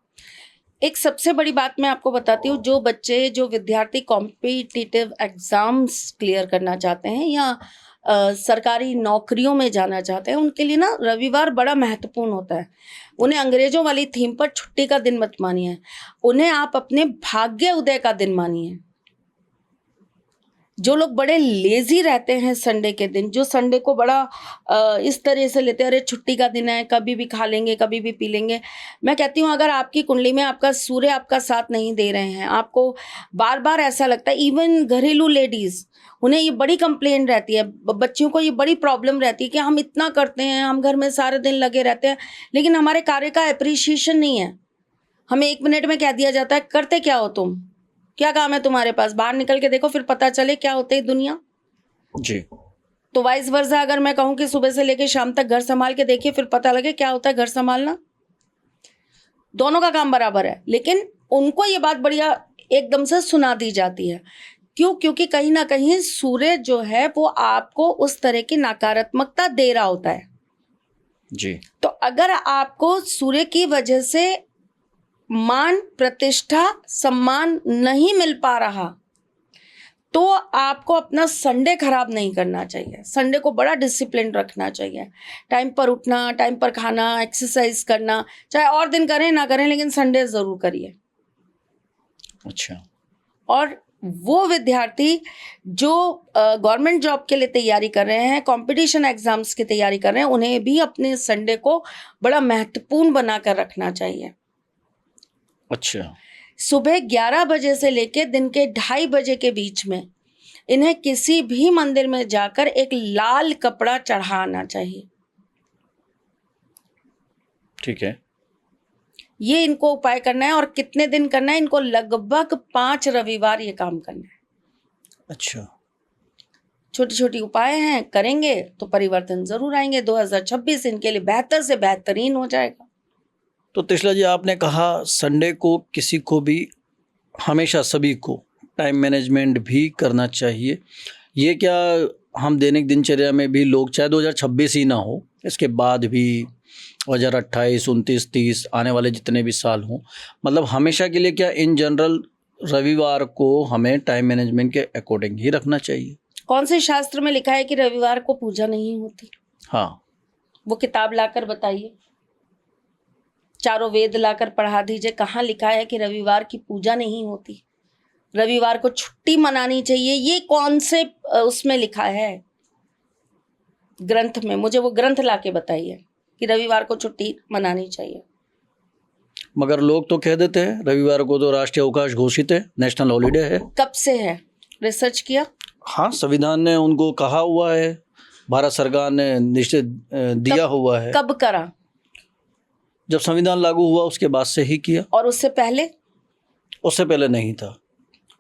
एक सबसे बड़ी बात मैं आपको बताती हूँ, जो बच्चे, जो विद्यार्थी कॉम्पिटिटिव एग्जाम्स क्लियर करना चाहते हैं या सरकारी नौकरियों में जाना चाहते हैं, उनके लिए ना रविवार बड़ा महत्वपूर्ण होता है। उन्हें अंग्रेजों वाली थीम पर छुट्टी का दिन मत मानिए, उन्हें आप अपने भाग्य उदय का दिन मानिए। जो लोग बड़े लेजी रहते हैं संडे के दिन, जो संडे को बड़ा इस तरह से लेते हैं, अरे छुट्टी का दिन है, कभी भी खा लेंगे, कभी भी पी लेंगे। मैं कहती हूँ अगर आपकी कुंडली में आपका सूर्य आपका साथ नहीं दे रहे हैं, आपको बार बार ऐसा लगता है, इवन घरेलू लेडीज, उन्हें ये बड़ी कंप्लेन रहती है, बच्चियों को ये बड़ी प्रॉब्लम रहती है कि हम इतना करते हैं, हम घर में सारे दिन लगे रहते हैं, लेकिन हमारे कार्य का अप्रिशिएशन नहीं है। हमें 1 मिनट में कह दिया जाता है, करते क्या हो तुम, क्या काम है तुम्हारे पास, बाहर निकल के देखो फिर पता चले क्या होता है दुनिया। जी, तो वाइस वर्सा अगर मैं कहूँ कि सुबह से लेकर शाम तक घर संभाल के देखिए, फिर पता लगे क्या होता है घर संभालना। दोनों का काम बराबर है, लेकिन उनको ये बात बढ़िया एकदम से सुना दी जाती है। क्यों? क्योंकि कहीं ना कहीं सूर्य जो है वो आपको उस तरह की नकारात्मकता दे रहा होता है। जी, तो अगर आपको सूर्य की वजह से मान, प्रतिष्ठा, सम्मान नहीं मिल पा रहा, तो आपको अपना संडे खराब नहीं करना चाहिए। संडे को बड़ा डिसिप्लिन रखना चाहिए, टाइम पर उठना, टाइम पर खाना, एक्सरसाइज करना, चाहे और दिन करें ना करें, लेकिन संडे जरूर करिए। अच्छा, और वो विद्यार्थी जो गवर्नमेंट जॉब के लिए तैयारी कर रहे हैं, कंपटीशन एग्जाम्स की तैयारी कर रहे हैं, उन्हें भी अपने संडे को बड़ा महत्वपूर्ण बनाकर रखना चाहिए। अच्छा, सुबह 11 बजे से लेकर दिन के 2:30 बजे के बीच में इन्हें किसी भी मंदिर में जाकर एक लाल कपड़ा चढ़ाना चाहिए। ठीक है, ये इनको उपाय करना है। और कितने दिन करना है? इनको लगभग 5 रविवार ये काम करना है। अच्छा, छोटी छोटी उपाय हैं, करेंगे तो परिवर्तन जरूर आएंगे। 2026 इनके लिए बेहतर से बेहतरीन हो जाएगा। तो त्रिशला जी, आपने कहा संडे को किसी को भी, हमेशा सभी को टाइम मैनेजमेंट भी करना चाहिए। ये क्या हम दैनिक दिनचर्या में भी लोग, चाहे 2026 ही ना हो, इसके बाद भी 2028, 29, 30 आने वाले जितने भी साल हों, मतलब हमेशा के लिए क्या इन जनरल रविवार को हमें टाइम मैनेजमेंट के अकॉर्डिंग ही रखना चाहिए? कौन से शास्त्र में लिखा है कि रविवार को पूजा नहीं होती? हाँ, वो किताब लाकर बताइए, चारों वेद लाकर पढ़ा दीजिए, कहाँ लिखा है कि रविवार की पूजा नहीं होती, रविवार को छुट्टी मनानी चाहिए? ये कौन से उसमें लिखा है ग्रंथ में? मुझे वो ग्रंथ लाके बताइए कि रविवार को छुट्टी मनानी चाहिए। मगर लोग तो कह देते हैं रविवार को तो राष्ट्रीय अवकाश घोषित है, नेशनल हॉलीडे है। कब से है, रिसर्च किया? हाँ, संविधान ने उनको कहा हुआ है, भारत सरकार ने निश्चित दिया हुआ है। कब करा? जब संविधान लागू हुआ उसके बाद से ही किया। और उससे पहले? उससे पहले नहीं था।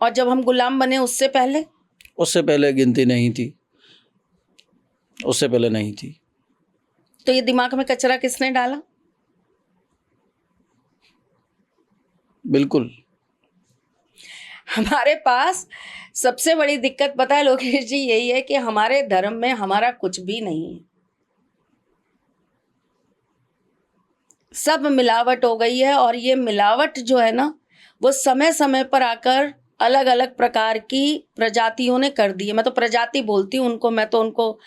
और जब हम गुलाम बने उससे पहले? उससे पहले गिनती नहीं थी, उससे पहले नहीं थी। तो ये दिमाग में कचरा किसने डाला? बिल्कुल। हमारे पास सबसे बड़ी दिक्कत पता है लोकेश जी, यही है कि हमारे धर्म में हमारा कुछ भी नहीं है, सब मिलावट हो गई है। और ये मिलावट जो है ना, वो समय समय पर आकर अलग अलग प्रकार की प्रजातियों ने कर दी है। मैं तो प्रजाति बोलती हूँ उनको, मैं तो उनको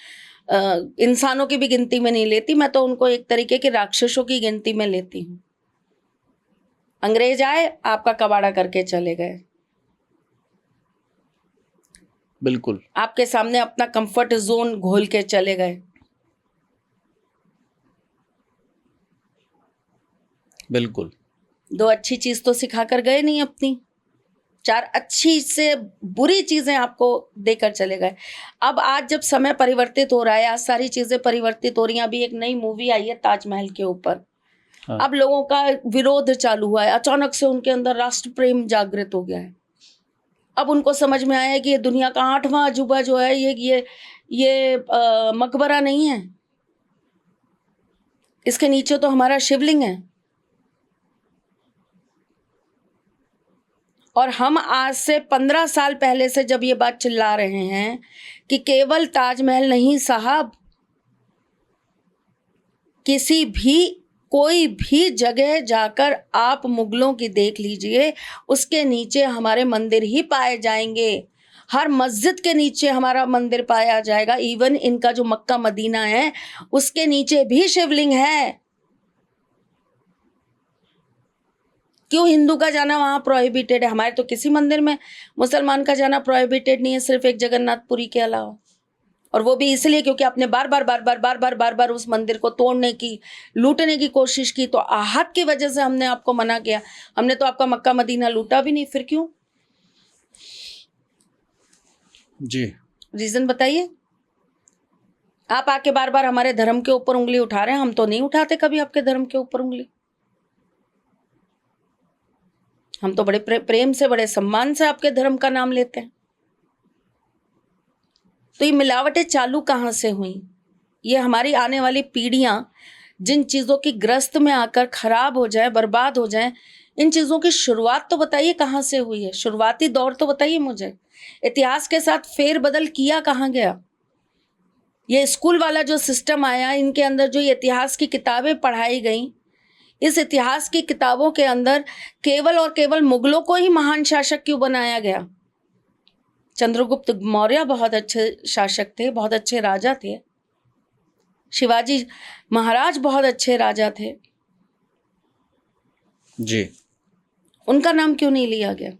इंसानों की भी गिनती में नहीं लेती, मैं तो उनको एक तरीके के राक्षसों की गिनती में लेती हूँ। अंग्रेज आए, आपका कबाड़ा करके चले गए, बिल्कुल। आपके सामने अपना कंफर्ट जोन घोल के चले गए। बिल्कुल। दो अच्छी चीज तो सिखा कर गए नहीं अपनी, चार अच्छी से बुरी चीजें आपको देकर चले गए। अब आज जब समय परिवर्तित हो रहा है, आज सारी चीजें परिवर्तित हो रही हैं। अभी एक नई मूवी आई है ताजमहल के ऊपर। हाँ। अब लोगों का विरोध चालू हुआ है, अचानक से उनके अंदर राष्ट्र प्रेम जागृत हो गया है। अब उनको समझ में आया है कि ये दुनिया का 8वां अजूबा जो है, ये मकबरा नहीं है, इसके नीचे तो हमारा शिवलिंग है। और हम आज से 15 साल पहले से जब ये बात चिल्ला रहे हैं कि केवल ताजमहल नहीं साहब, किसी भी कोई भी जगह जाकर आप मुगलों की देख लीजिए, उसके नीचे हमारे मंदिर ही पाए जाएंगे। हर मस्जिद के नीचे हमारा मंदिर पाया जाएगा। इवन इनका जो मक्का मदीना है उसके नीचे भी शिवलिंग है। क्यों हिंदू का जाना वहां प्रोहिबिटेड है? हमारे तो किसी मंदिर में मुसलमान का जाना प्रोहिबिटेड नहीं है, सिर्फ एक जगन्नाथपुरी के अलावा। और वो भी इसलिए क्योंकि आपने बार बार उस मंदिर को तोड़ने की, लूटने की कोशिश की, तो आहत की वजह से हमने आपको मना किया। हमने तो आपका मक्का मदीना लूटा भी नहीं, फिर क्यों? जी, रीजन बताइए। आप आके बार बार हमारे धर्म के ऊपर उंगली उठा रहे हैं, हम तो नहीं उठाते कभी आपके धर्म के ऊपर उंगली। हम तो बड़े प्रेम से, बड़े सम्मान से आपके धर्म का नाम लेते हैं। तो ये मिलावटें चालू कहाँ से हुई? ये हमारी आने वाली पीढ़ियां जिन चीज़ों की ग्रस्त में आकर खराब हो जाए, बर्बाद हो जाए, इन चीज़ों की शुरुआत तो बताइए कहाँ से हुई है? शुरुआती दौर तो बताइए मुझे। इतिहास के साथ फेरबदल किया कहाँ गया? ये स्कूल वाला जो सिस्टम आया, इनके अंदर जो ये इतिहास की किताबें पढ़ाई गई, इस इतिहास की किताबों के अंदर केवल और केवल मुगलों को ही महान शासक क्यों बनाया गया? चंद्रगुप्त मौर्य बहुत अच्छे शासक थे, बहुत अच्छे राजा थे। शिवाजी महाराज बहुत अच्छे राजा थे। जी। उनका नाम क्यों नहीं लिया गया?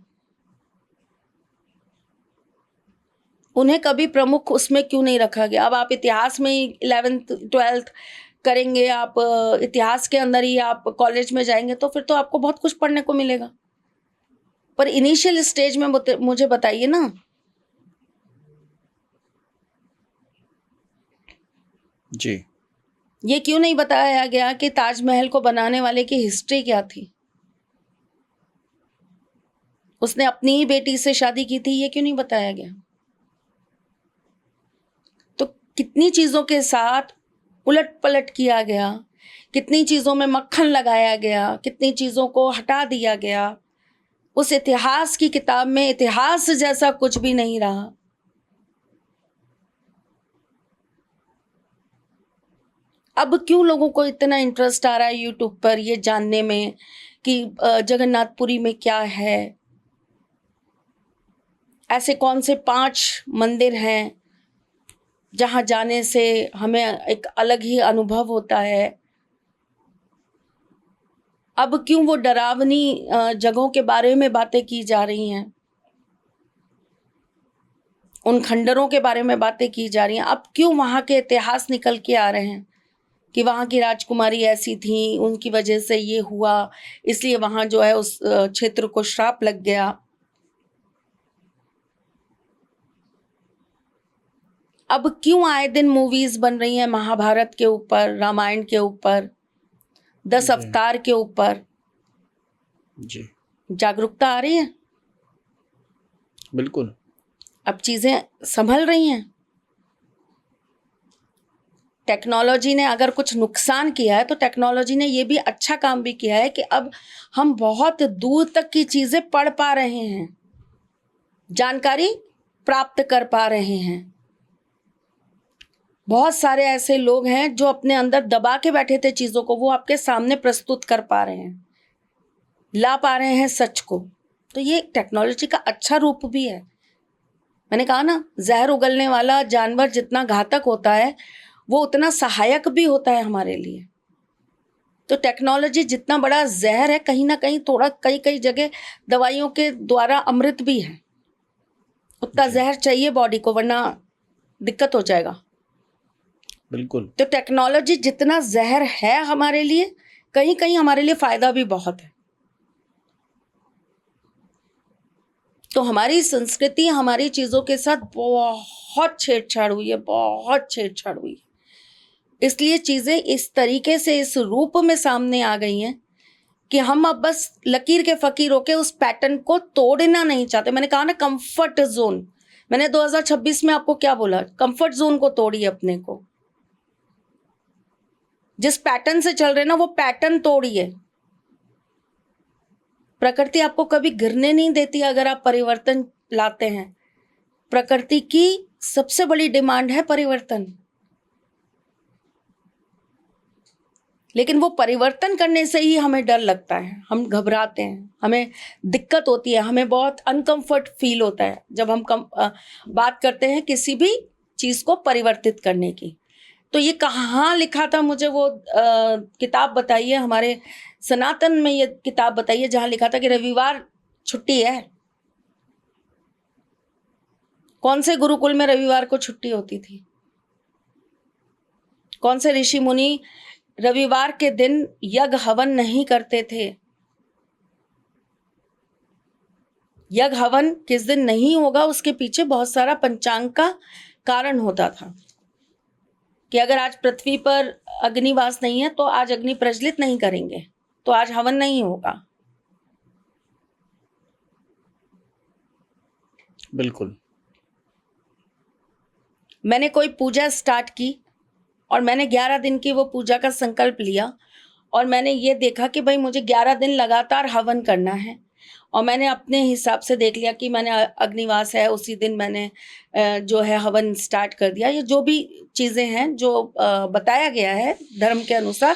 उन्हें कभी प्रमुख उसमें क्यों नहीं रखा गया? अब आप इतिहास में 11th 12th करेंगे, आप इतिहास के अंदर ही आप कॉलेज में जाएंगे, तो फिर तो आपको बहुत कुछ पढ़ने को मिलेगा। पर इनिशियल स्टेज में मुझे बताइए ना। जी। ये क्यों नहीं बताया गया कि ताजमहल को बनाने वाले की हिस्ट्री क्या थी? उसने अपनी ही बेटी से शादी की थी, ये क्यों नहीं बताया गया? तो कितनी चीजों के साथ उलट पलट किया गया, कितनी चीजों में मक्खन लगाया गया, कितनी चीजों को हटा दिया गया। उस इतिहास की किताब में इतिहास जैसा कुछ भी नहीं रहा। अब क्यों लोगों को इतना इंटरेस्ट आ रहा है यूट्यूब पर ये जानने में कि जगन्नाथपुरी में क्या है, ऐसे कौन से 5 मंदिर हैं जहां जाने से हमें एक अलग ही अनुभव होता है। अब क्यों वो डरावनी जगहों के बारे में बातें की जा रही हैं, उन खंडरों के बारे में बातें की जा रही हैं। अब क्यों वहां के इतिहास निकल के आ रहे हैं? कि वहाँ की राजकुमारी ऐसी थी, उनकी वजह से ये हुआ, इसलिए वहाँ जो है उस क्षेत्र को श्राप लग गया। अब क्यों आए दिन मूवीज बन रही हैं महाभारत के ऊपर, रामायण के ऊपर, 10 जी। अवतार के ऊपर? जी जागरूकता आ रही है, बिल्कुल। अब चीजें संभल रही हैं। टेक्नोलॉजी ने अगर कुछ नुकसान किया है तो टेक्नोलॉजी ने ये भी अच्छा काम भी किया है कि अब हम बहुत दूर तक की चीजें पढ़ पा रहे हैं, जानकारी प्राप्त कर पा रहे हैं। बहुत सारे ऐसे लोग हैं जो अपने अंदर दबा के बैठे थे चीजों को, वो आपके सामने प्रस्तुत कर पा रहे हैं, ला पा रहे हैं सच को। तो ये टेक्नोलॉजी का अच्छा रूप भी है। मैंने कहा ना, जहर उगलने वाला जानवर जितना घातक होता है वो उतना सहायक भी होता है हमारे लिए। तो टेक्नोलॉजी जितना बड़ा जहर है, कहीं ना कहीं थोड़ा कई जगह दवाइयों के द्वारा अमृत भी है। उतना जी। जहर चाहिए बॉडी को, वरना दिक्कत हो जाएगा। बिल्कुल। तो टेक्नोलॉजी जितना जहर है हमारे लिए, कहीं कहीं हमारे लिए फायदा भी बहुत है। तो हमारी संस्कृति, हमारी चीजों के साथ बहुत छेड़छाड़ हुई है, बहुत छेड़छाड़ हुई है। इसलिए चीजें इस तरीके से, इस रूप में सामने आ गई हैं कि हम अब बस लकीर के फकीर होके उस पैटर्न को तोड़ना नहीं चाहते। मैंने कहा ना, कंफर्ट जोन। मैंने 2026 में आपको क्या बोला? कंफर्ट जोन को तोड़िए अपने को। जिस पैटर्न से चल रहे ना, वो पैटर्न तोड़िए। प्रकृति आपको कभी गिरने नहीं देती अगर आप परिवर्तन लाते हैं। प्रकृति की सबसे बड़ी डिमांड है परिवर्तन। लेकिन वो परिवर्तन करने से ही हमें डर लगता है, हम घबराते हैं, हमें दिक्कत होती है, हमें बहुत अनकंफर्ट फील होता है जब हम बात करते हैं किसी भी चीज को परिवर्तित करने की। तो ये कहाँ लिखा था? मुझे वो किताब बताइए, हमारे सनातन में ये किताब बताइए जहां लिखा था कि रविवार छुट्टी है। कौन से गुरुकुल में रविवार को छुट्टी होती थी? कौन से ऋषि मुनि रविवार के दिन यज्ञ हवन नहीं करते थे? यज्ञ हवन किस दिन नहीं होगा, उसके पीछे बहुत सारा पंचांग का कारण होता था कि अगर आज पृथ्वी पर अग्निवास नहीं है तो आज अग्नि प्रज्वलित नहीं करेंगे, तो आज हवन नहीं होगा। बिल्कुल। मैंने कोई पूजा स्टार्ट की और मैंने 11 दिन की वो पूजा का संकल्प लिया और मैंने ये देखा कि भाई मुझे 11 दिन लगातार हवन करना है, और मैंने अपने हिसाब से देख लिया कि मैंने अग्निवास है, उसी दिन मैंने जो है हवन स्टार्ट कर दिया। ये जो भी चीज़ें हैं जो बताया गया है धर्म के अनुसार,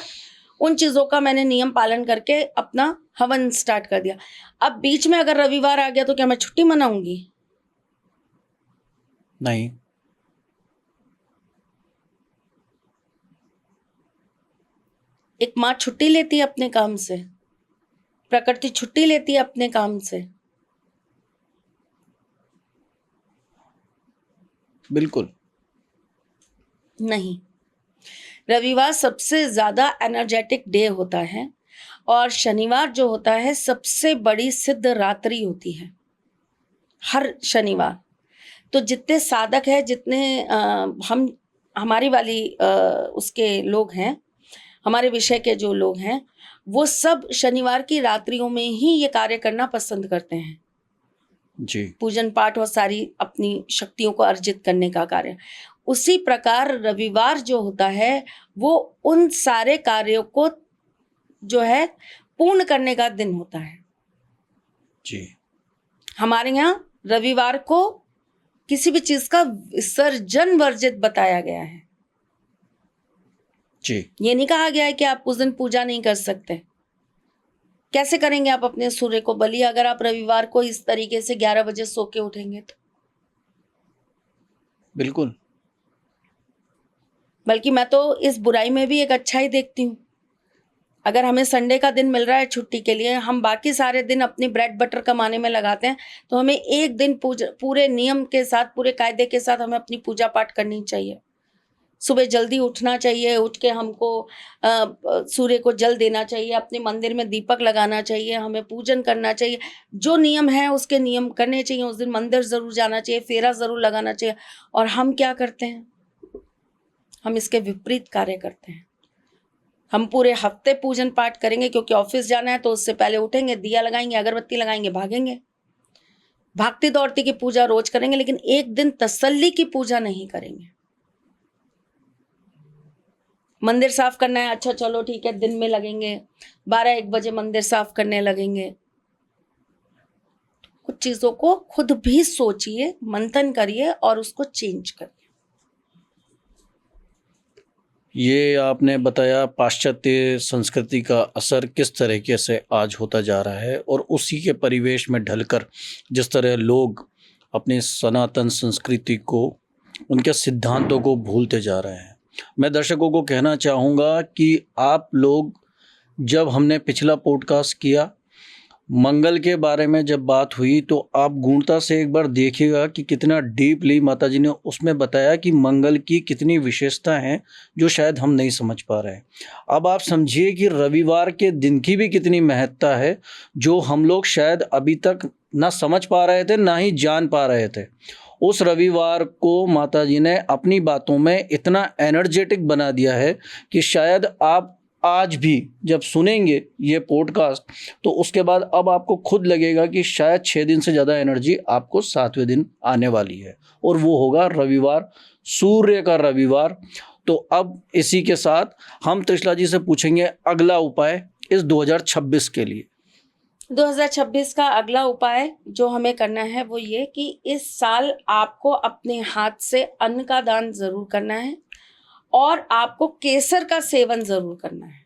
उन चीज़ों का मैंने नियम पालन करके अपना हवन स्टार्ट कर दिया। अब बीच में अगर रविवार आ गया तो क्या मैं छुट्टी मनाऊंगी? नहीं। एक माँ छुट्टी लेती है अपने काम से, प्रकृति छुट्टी लेती है अपने काम से। बिल्कुल नहीं, रविवार सबसे ज्यादा एनर्जेटिक डे होता है और शनिवार जो होता है सबसे बड़ी सिद्ध रात्रि होती है हर शनिवार। तो जितने साधक है, जितने हम हमारी वाली उसके लोग हैं, हमारे विषय के जो लोग हैं, वो सब शनिवार की रात्रियों में ही ये कार्य करना पसंद करते हैं। जी। पूजन पाठ और सारी अपनी शक्तियों को अर्जित करने का कार्य। उसी प्रकार रविवार जो होता है वो उन सारे कार्यों को जो है पूर्ण करने का दिन होता है। जी। हमारे यहाँ रविवार को किसी भी चीज का विसर्जन वर्जित बताया गया है। जी। ये नहीं कहा गया है कि आप उस दिन पूजा नहीं कर सकते। कैसे करेंगे आप अपने सूर्य को बलि अगर आप रविवार को इस तरीके से 11 बजे सो के उठेंगे तो? बिल्कुल। बल्कि मैं तो इस बुराई में भी एक अच्छा ही देखती हूँ। अगर हमें संडे का दिन मिल रहा है छुट्टी के लिए, हम बाकी सारे दिन अपनी ब्रेड बटर कमाने में लगाते हैं, तो हमें एक दिन पूरे नियम के साथ, पूरे कायदे के साथ हमें अपनी पूजा पाठ करनी चाहिए। सुबह जल्दी उठना चाहिए, उठ के हमको सूर्य को जल देना चाहिए, अपने मंदिर में दीपक लगाना चाहिए, हमें पूजन करना चाहिए, जो नियम है उसके नियम करने चाहिए। उस दिन मंदिर ज़रूर जाना चाहिए, फेरा ज़रूर लगाना चाहिए। और हम क्या करते हैं? हम इसके विपरीत कार्य करते हैं। हम पूरे हफ्ते पूजन पाठ करेंगे क्योंकि ऑफिस जाना है, तो उससे पहले उठेंगे, दिया लगाएंगे, अगरबत्ती लगाएंगे, भागेंगे। भागती दौड़ती की पूजा रोज करेंगे, लेकिन एक दिन तसल्ली की पूजा नहीं करेंगे। मंदिर साफ करना है, अच्छा चलो ठीक है, दिन में लगेंगे, 12-1 बजे मंदिर साफ करने लगेंगे। कुछ चीजों को खुद भी सोचिए, मंथन करिए और उसको चेंज करिए। ये आपने बताया पाश्चात्य संस्कृति का असर किस तरीके से आज होता जा रहा है, और उसी के परिवेश में ढलकर जिस तरह लोग अपनी सनातन संस्कृति को, उनके सिद्धांतों को भूलते जा रहे हैं। मैं दर्शकों को कहना चाहूँगा कि आप लोग, जब हमने पिछला पॉडकास्ट किया मंगल के बारे में जब बात हुई, तो आप गूढ़ता से एक बार देखिएगा कि कितना डीपली माताजी ने उसमें बताया कि मंगल की कितनी विशेषता हैं जो शायद हम नहीं समझ पा रहे हैं। अब आप समझिए कि रविवार के दिन की भी कितनी महत्ता है जो हम लोग शायद अभी तक ना समझ पा रहे थे, ना ही जान पा रहे थे। उस रविवार को माताजी ने अपनी बातों में इतना एनर्जेटिक बना दिया है कि शायद आप आज भी जब सुनेंगे ये पॉडकास्ट, तो उसके बाद अब आपको खुद लगेगा कि शायद 6 दिन से ज़्यादा एनर्जी आपको 7वें दिन आने वाली है, और वो होगा रविवार, सूर्य का रविवार। तो अब इसी के साथ हम त्रिशला जी से पूछेंगे अगला उपाय इस 2026 के लिए। 2026 का अगला उपाय जो हमें करना है वो ये कि इस साल आपको अपने हाथ से अन्न का दान जरूर करना है, और आपको केसर का सेवन जरूर करना है।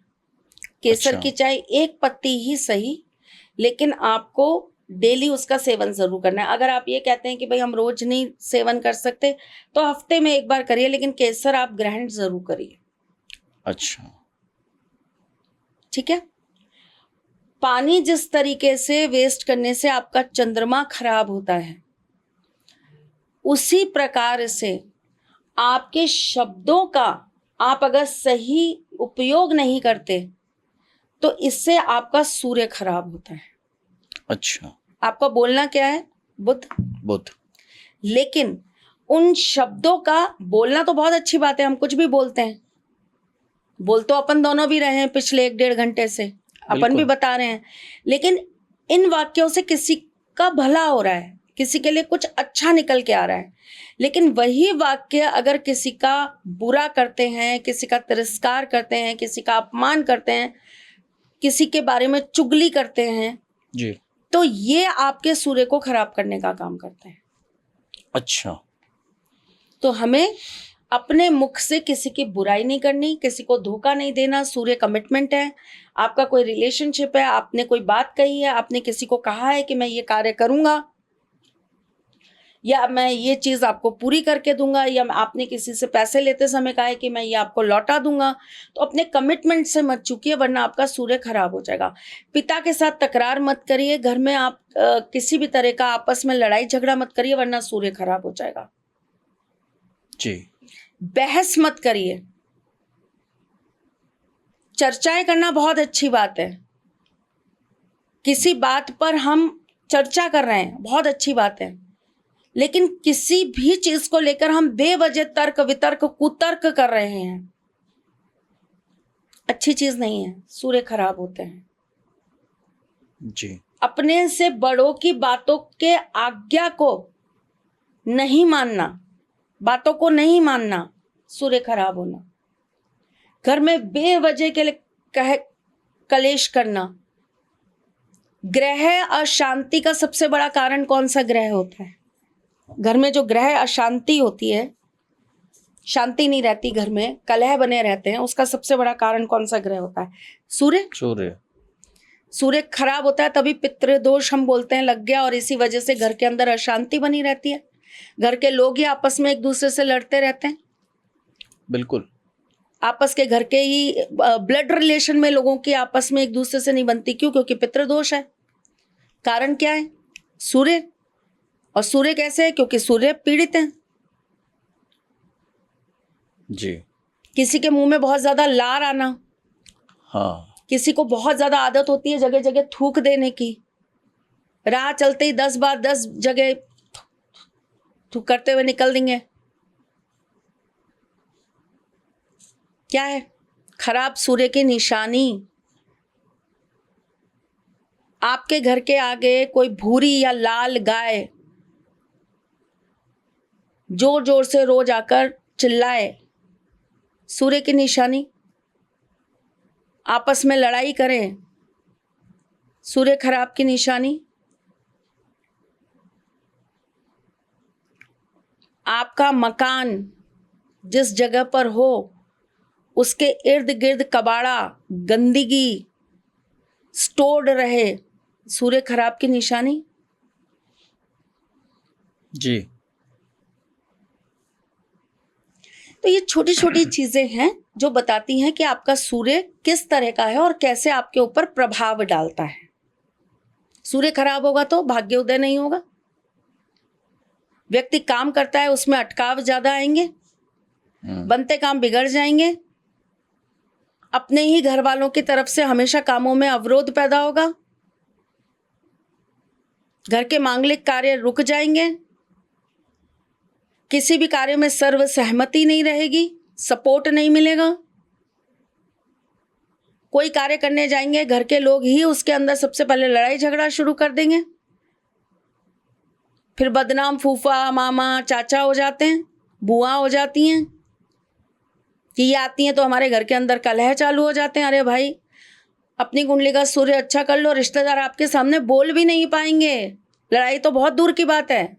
केसर अच्छा। की चाहे 1 पत्ती ही सही, लेकिन आपको डेली उसका सेवन जरूर करना है। अगर आप ये कहते हैं कि भाई हम रोज नहीं सेवन कर सकते, तो हफ्ते में 1 बार करिए, लेकिन केसर आप ग्रहण जरूर करिए। अच्छा। ठीक है। पानी जिस तरीके से वेस्ट करने से आपका चंद्रमा खराब होता है, उसी प्रकार से आपके शब्दों का आप अगर सही उपयोग नहीं करते, तो इससे आपका सूर्य खराब होता है। अच्छा। आपका बोलना क्या है? बुध। लेकिन उन शब्दों का बोलना तो बहुत अच्छी बात है, हम कुछ भी बोलते हैं, बोल तो अपन दोनों भी रहे हैं पिछले 1-1.5 घंटे से, अपन भी बता रहे हैं, लेकिन इन वाक्यों से किसी का भला हो रहा है, किसी के लिए कुछ अच्छा निकल के आ रहा है। लेकिन वही वाक्य अगर किसी का बुरा करते हैं, किसी का तिरस्कार करते हैं, किसी का अपमान करते हैं, किसी के बारे में चुगली करते हैं जी, तो ये आपके सूर्य को खराब करने का काम करते हैं। अच्छा। तो हमें अपने मुख से किसी की बुराई नहीं करनी, किसी को धोखा नहीं देना। सूर्य कमिटमेंट है। आपका कोई रिलेशनशिप है, आपने कोई बात कही है, आपने किसी को कहा है कि मैं ये कार्य करूंगा या मैं ये चीज आपको पूरी करके दूंगा, या आपने किसी से पैसे लेते समय कहा है कि मैं ये आपको लौटा दूंगा, तो अपने कमिटमेंट से मत चूकिए, वरना आपका सूर्य खराब हो जाएगा। पिता के साथ तकरार मत करिए, घर में आप किसी भी तरह का आपस में लड़ाई झगड़ा मत करिए, वरना सूर्य खराब हो जाएगा। जी। बहस मत करिए। चर्चाएं करना बहुत अच्छी बात है, किसी बात पर हम चर्चा कर रहे हैं, बहुत अच्छी बात है, लेकिन किसी भी चीज को लेकर हम बेवजह तर्क वितर्क कुतर्क कर रहे हैं, अच्छी चीज नहीं है, सूर्य खराब होते हैं। जी। अपने से बड़ों की बातों के आज्ञा को नहीं मानना, बातों को नहीं मानना, सूर्य खराब होना। घर में बेवजह के लिए कलेश करना। ग्रह अशांति का सबसे बड़ा कारण कौन सा ग्रह होता है? घर में जो ग्रह अशांति होती है, शांति नहीं रहती, घर में कलह बने रहते हैं, उसका सबसे बड़ा कारण कौन सा ग्रह होता है? सूर्य। सूर्य खराब होता है तभी पितृदोष हम बोलते हैं लग गया, और इसी वजह से घर के अंदर अशांति बनी रहती है। घर के लोग ही आपस में एक दूसरे से लड़ते रहते हैं। बिल्कुल। आपस के घर के ही ब्लड रिलेशन में लोगों की आपस में एक दूसरे से नहीं बनती। क्यों? क्योंकि पितृदोष है। कारण क्या है? सूर्य। और सूर्य कैसे है? क्योंकि सूर्य पीड़ित है। जी। किसी के मुंह में बहुत ज्यादा लार आना, हाँ, किसी को बहुत ज्यादा आदत होती है जगह जगह थूक देने की, राह चलते ही 10 बार 10 जगह थूक करते हुए निकल देंगे। क्या है? खराब सूर्य की निशानी। आपके घर के आगे कोई भूरी या लाल गाय जोर जोर से रोज आकर चिल्लाए, सूर्य की निशानी। आपस में लड़ाई करें, सूर्य खराब की निशानी। आपका मकान जिस जगह पर हो उसके इर्द गिर्द कबाड़ा, गंदगी स्टोर्ड रहे, सूर्य खराब की निशानी। जी। तो ये छोटी छोटी चीजें हैं जो बताती हैं कि आपका सूर्य किस तरह का है और कैसे आपके ऊपर प्रभाव डालता है। सूर्य खराब होगा तो भाग्योदय नहीं होगा। व्यक्ति काम करता है उसमें अटकाव ज्यादा आएंगे, बनते काम बिगड़ जाएंगे, अपने ही घर वालों की तरफ से हमेशा कामों में अवरोध पैदा होगा, घर के मांगलिक कार्य रुक जाएंगे, किसी भी कार्य में सर्व सहमति नहीं रहेगी, सपोर्ट नहीं मिलेगा। कोई कार्य करने जाएंगे, घर के लोग ही उसके अंदर सबसे पहले लड़ाई झगड़ा शुरू कर देंगे, फिर बदनाम फूफा मामा चाचा हो जाते हैं, बुआ हो जाती हैं कि ये आती हैं तो हमारे घर के अंदर कलह चालू हो जाते हैं। अरे भाई, अपनी कुंडली का सूर्य अच्छा कर लो, रिश्तेदार आपके सामने बोल भी नहीं पाएंगे, लड़ाई तो बहुत दूर की बात है।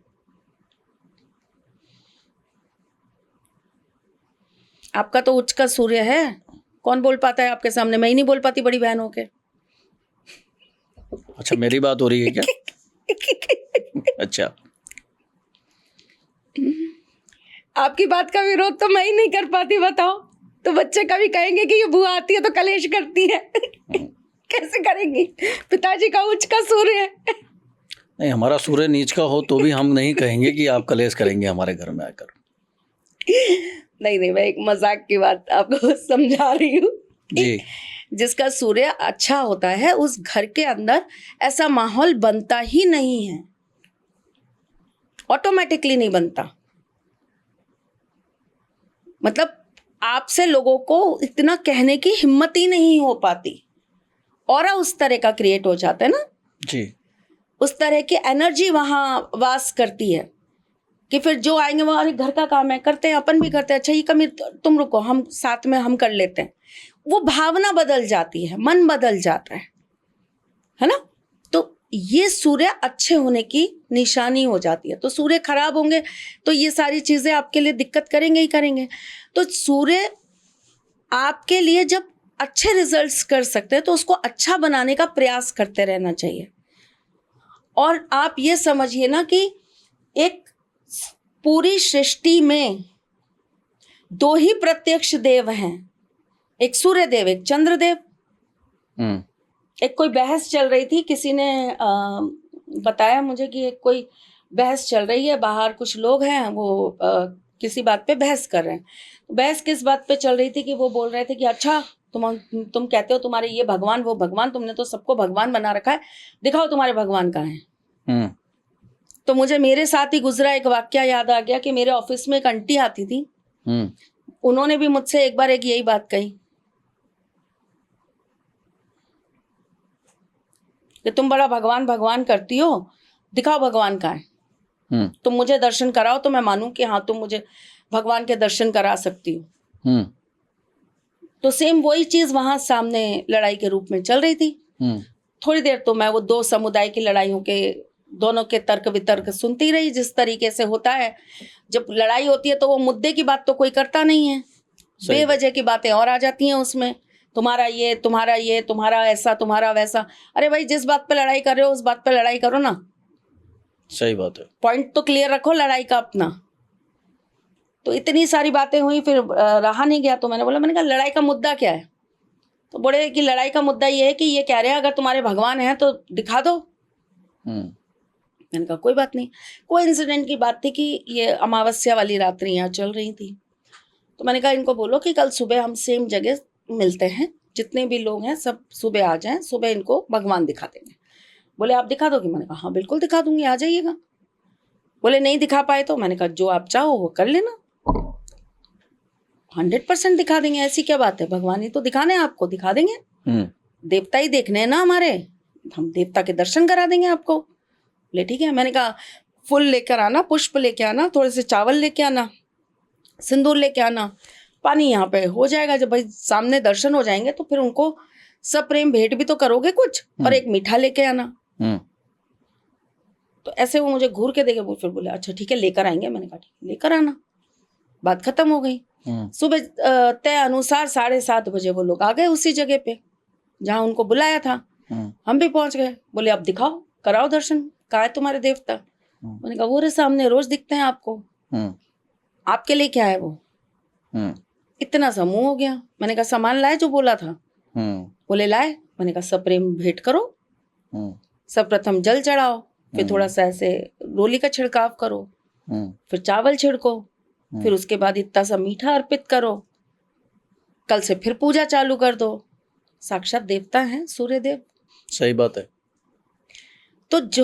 आपका तो उच्च का सूर्य है, कौन बोल पाता है आपके सामने? मैं ही नहीं बोल पाती बड़ी बहन होके। अच्छा, मेरी बात हो रही है क्या? अच्छा, आपकी बात का विरोध तो मैं ही नहीं कर पाती, बताओ। तो बच्चे कभी कहेंगे कि ये बुआ आती है तो कलेश करती है। कैसे करेंगी? पिताजी का उच्च का सूर्य है। नहीं, हमारा सूर्य नीच का हो तो भी हम नहीं कहेंगे कि आप कलेश करेंगे हमारे घर में आकर। नहीं, मैं एक मजाक की बात आपको समझा रही हूँ। जी। जिसका सूर्य अच्छा होता है उस घर के अंदर ऐसा माहौल बनता ही नहीं है, ऑटोमेटिकली नहीं बनता। मतलब आपसे लोगों को इतना कहने की हिम्मत ही नहीं हो पाती, ऑरा उस तरह का क्रिएट हो जाता है ना जी। उस तरह की एनर्जी वहां वास करती है कि फिर जो आएंगे वो, अरे घर का काम है, करते हैं, अपन भी करते हैं, अच्छा ये कमी तुम रुको, हम साथ में हम कर लेते हैं। वो भावना बदल जाती है, मन बदल जाता है ना। तो ये सूर्य अच्छे होने की निशानी हो जाती है। तो सूर्य खराब होंगे तो ये सारी चीजें आपके लिए दिक्कत करेंगे ही करेंगे। तो सूर्य आपके लिए जब अच्छे रिजल्ट्स कर सकते हैं तो उसको अच्छा बनाने का प्रयास करते रहना चाहिए। और आप ये समझिए ना कि एक पूरी सृष्टि में 2 ही प्रत्यक्ष देव हैं, एक सूर्य देव, एक चंद्र देव। एक कोई बहस चल रही थी, किसी ने बताया मुझे कि एक कोई बहस चल रही है, बाहर कुछ लोग हैं वो किसी बात पे बहस कर रहे हैं। बहस किस बात पे चल रही थी कि वो बोल रहे थे कि अच्छा तुम कहते हो तुम्हारे ये भगवान वो भगवान, तुमने तो सबको भगवान बना रखा है, दिखाओ तुम्हारे भगवान कहाँ हैं। तो मुझे मेरे साथ ही गुजरा एक वाक्या याद आ गया कि मेरे ऑफिस में एक आंटी आती थी, उन्होंने भी मुझसे एक बार यही बात कही कि तुम बड़ा भगवान भगवान करती हो, दिखाओ भगवान कहाँ है, तुम मुझे दर्शन कराओ तो मैं मानूं कि हाँ तुम मुझे भगवान के दर्शन करा सकती हो। तो सेम वही चीज वहां सामने लड़ाई के रूप में चल रही थी। थोड़ी देर तो मैं वो 2 समुदाय की लड़ाइयों के दोनों के तर्क वितर्क सुनती रही। जिस तरीके से होता है जब लड़ाई होती है तो वो मुद्दे की बात तो कोई करता नहीं है, बेवजह की बातें और आ जाती हैं उसमें, तुम्हारा ये तुम्हारा ऐसा तुम्हारा वैसा। अरे भाई, जिस बात पे लड़ाई कर रहे हो उस बात पे लड़ाई करो ना। सही बात है, पॉइंट तो क्लियर रखो लड़ाई का अपना। तो इतनी सारी बातें हुई, फिर रहा नहीं गया तो मैंने कहा लड़ाई का मुद्दा क्या है? तो बोले कि लड़ाई का मुद्दा ये है कि ये कह रहे हैं अगर तुम्हारे भगवान हैं तो दिखा दो। मैंने कहा कोई बात नहीं। कोई इंसिडेंट की बात थी कि ये अमावस्या वाली रात्रि यहाँ चल रही थी, तो मैंने कहा इनको बोलो कि कल सुबह हम सेम जगह मिलते हैं, जितने भी लोग हैं सब सुबह आ जाएं, सुबह इनको भगवान दिखा देंगे। बोले आप दिखा दोगे? मैंने कहा हाँ बिल्कुल दिखा दूंगी, आ जाइएगा। बोले नहीं दिखा पाए तो? मैंने कहा जो आप चाहो वो कर लेना, 100% दिखा देंगे, ऐसी क्या बात है, भगवान ही तो दिखाने हैं आपको, दिखा देंगे। देवता ही देखने हैं ना हमारे, हम देवता के दर्शन करा देंगे आपको। बोले ठीक है। मैंने कहा फूल लेकर आना, पुष्प लेके आना, थोड़े से चावल लेके आना, सिंदूर लेके आना, पानी यहाँ पे हो जाएगा। जब भाई सामने दर्शन हो जाएंगे तो फिर उनको सब प्रेम भेंट भी तो करोगे कुछ, और एक मीठा लेके आना। तो ऐसे वो मुझे घूर के देखे, वो फिर बोले अच्छा ठीक है लेकर आएंगे। मैंने कहा ठीक है लेकर आना, बात खत्म हो गई। सुबह तय अनुसार 7:30 बजे वो लोग आ गए उसी जगह पे जहाँ उनको बुलाया था। हम भी पहुंच गए। बोले अब दिखाओ, कराओ दर्शन, कहाँ है तुम्हारे देवता? मैंने कहा वो रे सामने, रोज दिखते हैं आपको, आपके लिए क्या है वो? इतना सा मुंह हो गया। मैंने कहा सामान लाए जो बोला था? बोले लाए। मैंने कहा सब प्रेम भेंट करो, सब प्रथम जल चढ़ाओ, फिर थोड़ा सा ऐसे रोली का छिड़काव करो, फिर चावल छिड़को, फिर उसके बाद इतना सा मीठा अर्पित करो, कल से फिर पूजा चालू कर दो। साक्षात देवता हैं सूर्य देव। सही बात है। तो जो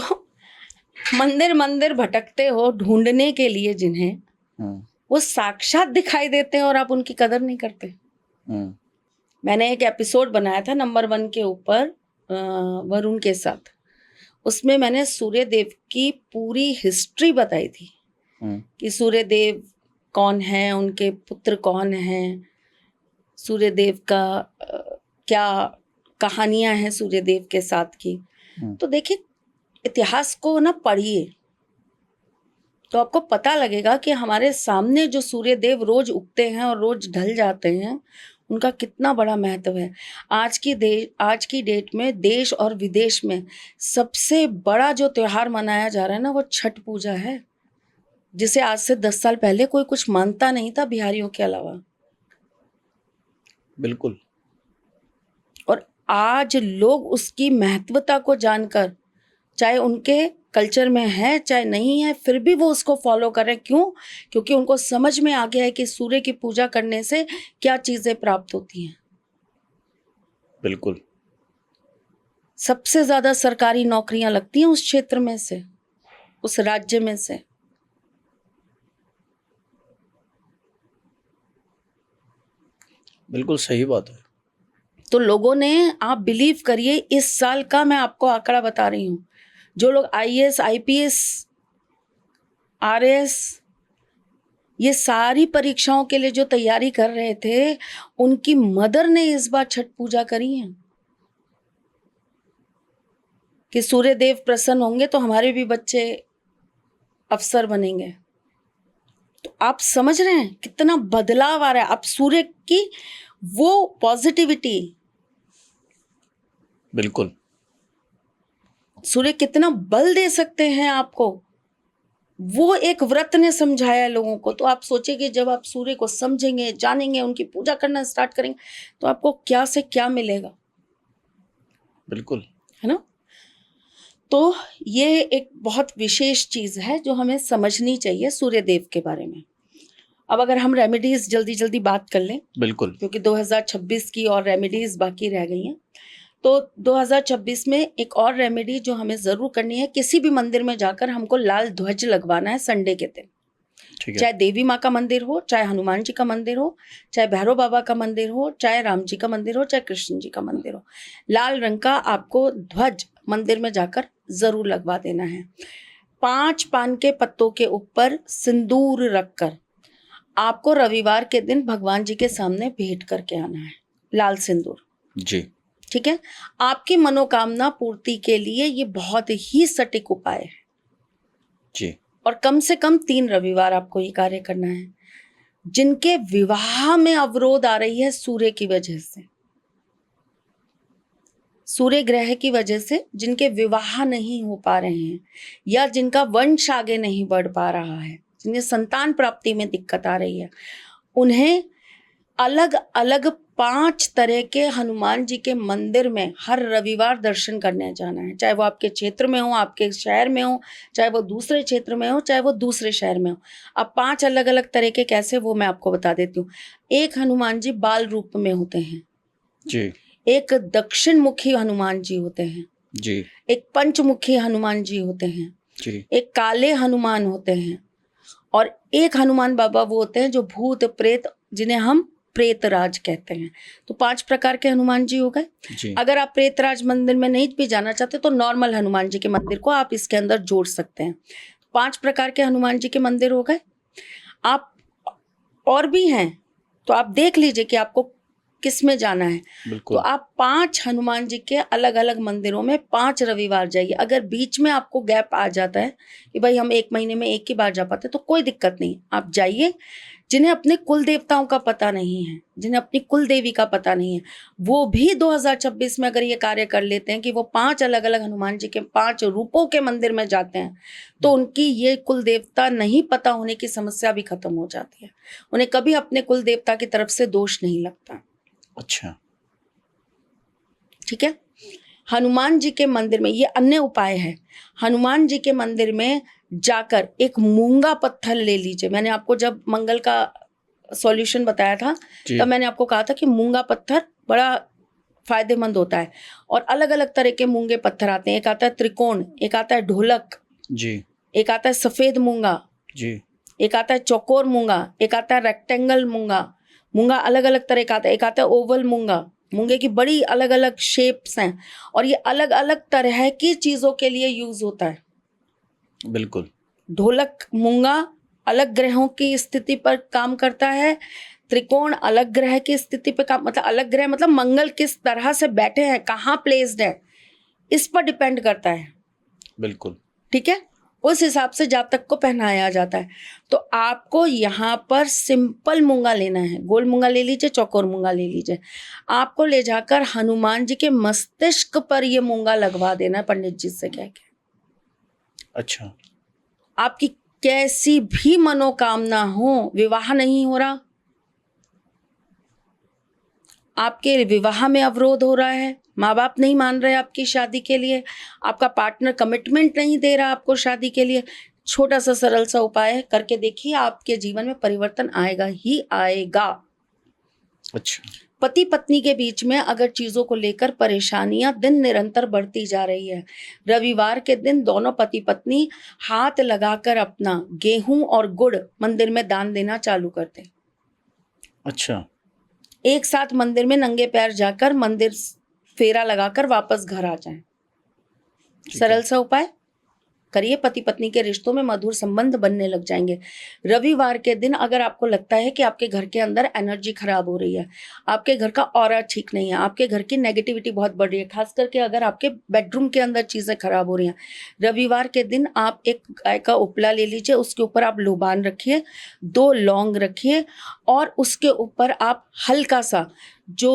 मंदिर मंदिर भटकते हो ढूंढने के लिए जिन्हें, वो साक्षात दिखाई देते हैं और आप उनकी कदर नहीं करते। मैंने एक एपिसोड बनाया था नंबर 1 के ऊपर वरुण के साथ। उसमें मैंने सूर्य देव की पूरी हिस्ट्री बताई थी कि सूर्य देव कौन है, उनके पुत्र कौन हैं, सूर्य देव का क्या कहानियां हैं सूर्य देव के साथ की। तो देखिए इतिहास को ना पढ़िए तो आपको पता लगेगा कि हमारे सामने जो सूर्य देव रोज उगते हैं और रोज ढल जाते हैं, उनका कितना बड़ा महत्व है। आज की डेट में देश और विदेश में सबसे बड़ा जो त्योहार मनाया जा रहा है ना, वो छठ पूजा है, जिसे आज से 10 साल पहले कोई कुछ मानता नहीं था बिहारियों के अलावा। बिल्कुल। और आज लोग उसकी महत्वता को जानकर, चाहे उनके कल्चर में है चाहे नहीं है, फिर भी वो उसको फॉलो कर रहे हैं। क्यों? क्योंकि उनको समझ में आ गया है कि सूर्य की पूजा करने से क्या चीजें प्राप्त होती हैं। बिल्कुल। सबसे ज्यादा सरकारी नौकरियां लगती हैं उस क्षेत्र में से, उस राज्य में से। बिल्कुल सही बात है। तो लोगों ने, आप बिलीव करिए, इस साल का मैं आपको आंकड़ा बता रही हूँ, जो लोग IAS, IPS, RAS ये सारी परीक्षाओं के लिए जो तैयारी कर रहे थे, उनकी मदर ने इस बार छठ पूजा करी है कि सूर्य देव प्रसन्न होंगे तो हमारे भी बच्चे अफसर बनेंगे। तो आप समझ रहे हैं कितना बदलाव आ रहा है। आप सूर्य की वो पॉजिटिविटी, बिल्कुल, सूर्य कितना बल दे सकते हैं आपको, वो एक व्रत ने समझाया लोगों को। तो आप सोचिए कि जब आप सूर्य को समझेंगे, जानेंगे, उनकी पूजा करना स्टार्ट करेंगे, तो आपको क्या से क्या मिलेगा। बिल्कुल, है ना? तो ये एक बहुत विशेष चीज है जो हमें समझनी चाहिए सूर्य देव के बारे में। अब अगर हम रेमेडीज जल्दी जल्दी बात कर लें, बिल्कुल, क्योंकि 2026 की और रेमेडीज बाकी रह गई हैं। तो 2026 में एक और रेमेडी जो हमें जरूर करनी है, किसी भी मंदिर में जाकर हमको लाल ध्वज लगवाना है संडे के दिन। ठीक है। चाहे देवी माँ का मंदिर हो, चाहे हनुमान जी का मंदिर हो, चाहे भैरव बाबा का मंदिर हो, चाहे राम जी का मंदिर हो, चाहे कृष्ण जी का मंदिर हो, लाल रंग का आपको ध्वज मंदिर में जाकर जरूर लगवा देना है। 5 पान के पत्तों के ऊपर सिंदूर रखकर आपको रविवार के दिन भगवान जी के सामने भेंट करके आना है, लाल सिंदूर। जी, ठीक है। आपकी मनोकामना पूर्ति के लिए ये बहुत ही सटीक उपाय है जी, और कम से कम 3 रविवार आपको ये कार्य करना है। जिनके विवाह में अवरोध आ रही है सूर्य की वजह से, सूर्य ग्रह की वजह से जिनके विवाह नहीं हो पा रहे हैं, या जिनका वंश आगे नहीं बढ़ पा रहा है, जिन्हें संतान प्राप्ति में दिक्कत आ रही है, उन्हें अलग अलग 5 तरह के हनुमान जी के मंदिर में हर रविवार दर्शन करने जाना है, चाहे वो आपके क्षेत्र में हो, आपके शहर में हो, चाहे वो दूसरे क्षेत्र में हो, चाहे वो दूसरे शहर में हो। अब 5 अलग अलग तरह के कैसे, वो मैं आपको बता देती हूँ। एक हनुमान जी बाल रूप में होते हैं जी एक दक्षिण मुखी हनुमान जी होते हैं जी एक पंचमुखी हनुमान जी होते हैं जी एक काले हनुमान होते हैं और एक हनुमान बाबा वो होते हैं जो भूत प्रेत, जिन्हें हम प्रेतराज कहते हैं। तो 5 प्रकार के हनुमान जी हो गए। जी अगर आप प्रेतराज मंदिर में नहीं भी जाना चाहते तो नॉर्मल हनुमान जी के मंदिर को आप इसके अंदर जोड़ सकते हैं। 5 प्रकार के हनुमान जी के मंदिर हो गए। आप और भी हैं तो आप देख लीजिए कि आपको किस में जाना है। तो बिल्कुल आप 5 हनुमान जी के अलग अलग मंदिरों में 5 रविवार जाइए। अगर बीच में आपको गैप आ जाता है कि भाई हम 1 महीने में 1 ही बार जा पाते तो कोई दिक्कत नहीं, आप जाइए। जिन्हें अपने कुल देवताओं का पता नहीं है, जिन्हें अपनी कुल देवी का पता नहीं है, वो भी 2026 में अगर ये कार्य कर लेते हैं कि वो 5 अलग अलग हनुमान जी के 5 रूपों के मंदिर में जाते हैं तो उनकी ये कुल देवता नहीं पता होने की समस्या भी खत्म हो जाती है। उन्हें कभी अपने कुल देवता की तरफ से दोष नहीं लगता। अच्छा ठीक है। हनुमान जी के मंदिर में ये अन्य उपाय है। हनुमान जी के मंदिर में जाकर एक मूंगा पत्थर ले लीजिए। मैंने आपको जब मंगल का सॉल्यूशन बताया था जी तब मैंने आपको कहा था कि मूंगा पत्थर बड़ा फायदेमंद होता है और अलग अलग तरह के मूंगे पत्थर आते हैं। एक आता है त्रिकोण, एक आता है ढोलक, जी एक आता है सफेद मूंगा, जी एक आता है चौकोर मूंगा, एक आता है रेक्टेंगल मूंगा। मूंगा अलग अलग तरह का आता है। एक आता है ओवल मूंगा। मूंगे की बड़ी अलग अलग शेप्स हैं और ये अलग अलग तरह की चीजों के लिए यूज होता है। बिल्कुल ढोलक मूंगा अलग ग्रहों की स्थिति पर काम करता है। त्रिकोण अलग ग्रह की स्थिति पर काम, मतलब अलग ग्रह मतलब मंगल किस तरह से बैठे हैं, कहाँ प्लेस्ड है, इस पर डिपेंड करता है। बिल्कुल ठीक है। उस हिसाब से जातक को पहनाया जाता है। तो आपको यहाँ पर सिंपल मूंगा लेना है। गोल मूंगा ले लीजिए, चौकोर मूंगा ले लीजिए। आपको ले जाकर हनुमान जी के मस्तिष्क पर ये मूंगा लगवा देना है पंडित जी से कह के। अच्छा आपकी कैसी भी मनोकामना हो, विवाह नहीं हो रहा, आपके विवाह में अवरोध हो रहा है, माँ बाप नहीं मान रहे आपकी शादी के लिए, आपका पार्टनर कमिटमेंट नहीं दे रहा आपको शादी के लिए, छोटा सा सरल सा उपाय करके देखिए, आपके जीवन में परिवर्तन आएगा ही आएगा। अच्छा पति पत्नी के बीच में अगर चीजों को लेकर परेशानियां दिन निरंतर बढ़ती जा रही है, रविवार के दिन दोनों पति पत्नी हाथ लगाकर अपना गेहूं और गुड़ मंदिर में दान देना चालू कर दें। अच्छा एक साथ मंदिर में नंगे पैर जाकर मंदिर फेरा लगाकर वापस घर आ जाएं। सरल सा उपाय करिए, पति पत्नी के रिश्तों में मधुर संबंध बनने लग जाएंगे। रविवार के दिन अगर आपको लगता है कि आपके घर के अंदर एनर्जी खराब हो रही है, आपके घर का ऑरा ठीक नहीं है, आपके घर की नेगेटिविटी बहुत बढ़ रही है, खास करके अगर आपके बेडरूम के अंदर चीजें खराब हो रही हैं, रविवार के दिन आप एक गाय का उपला ले लीजिए, उसके ऊपर आप लोबान रखिए, 2 लौंग रखिए और उसके ऊपर आप हल्का सा जो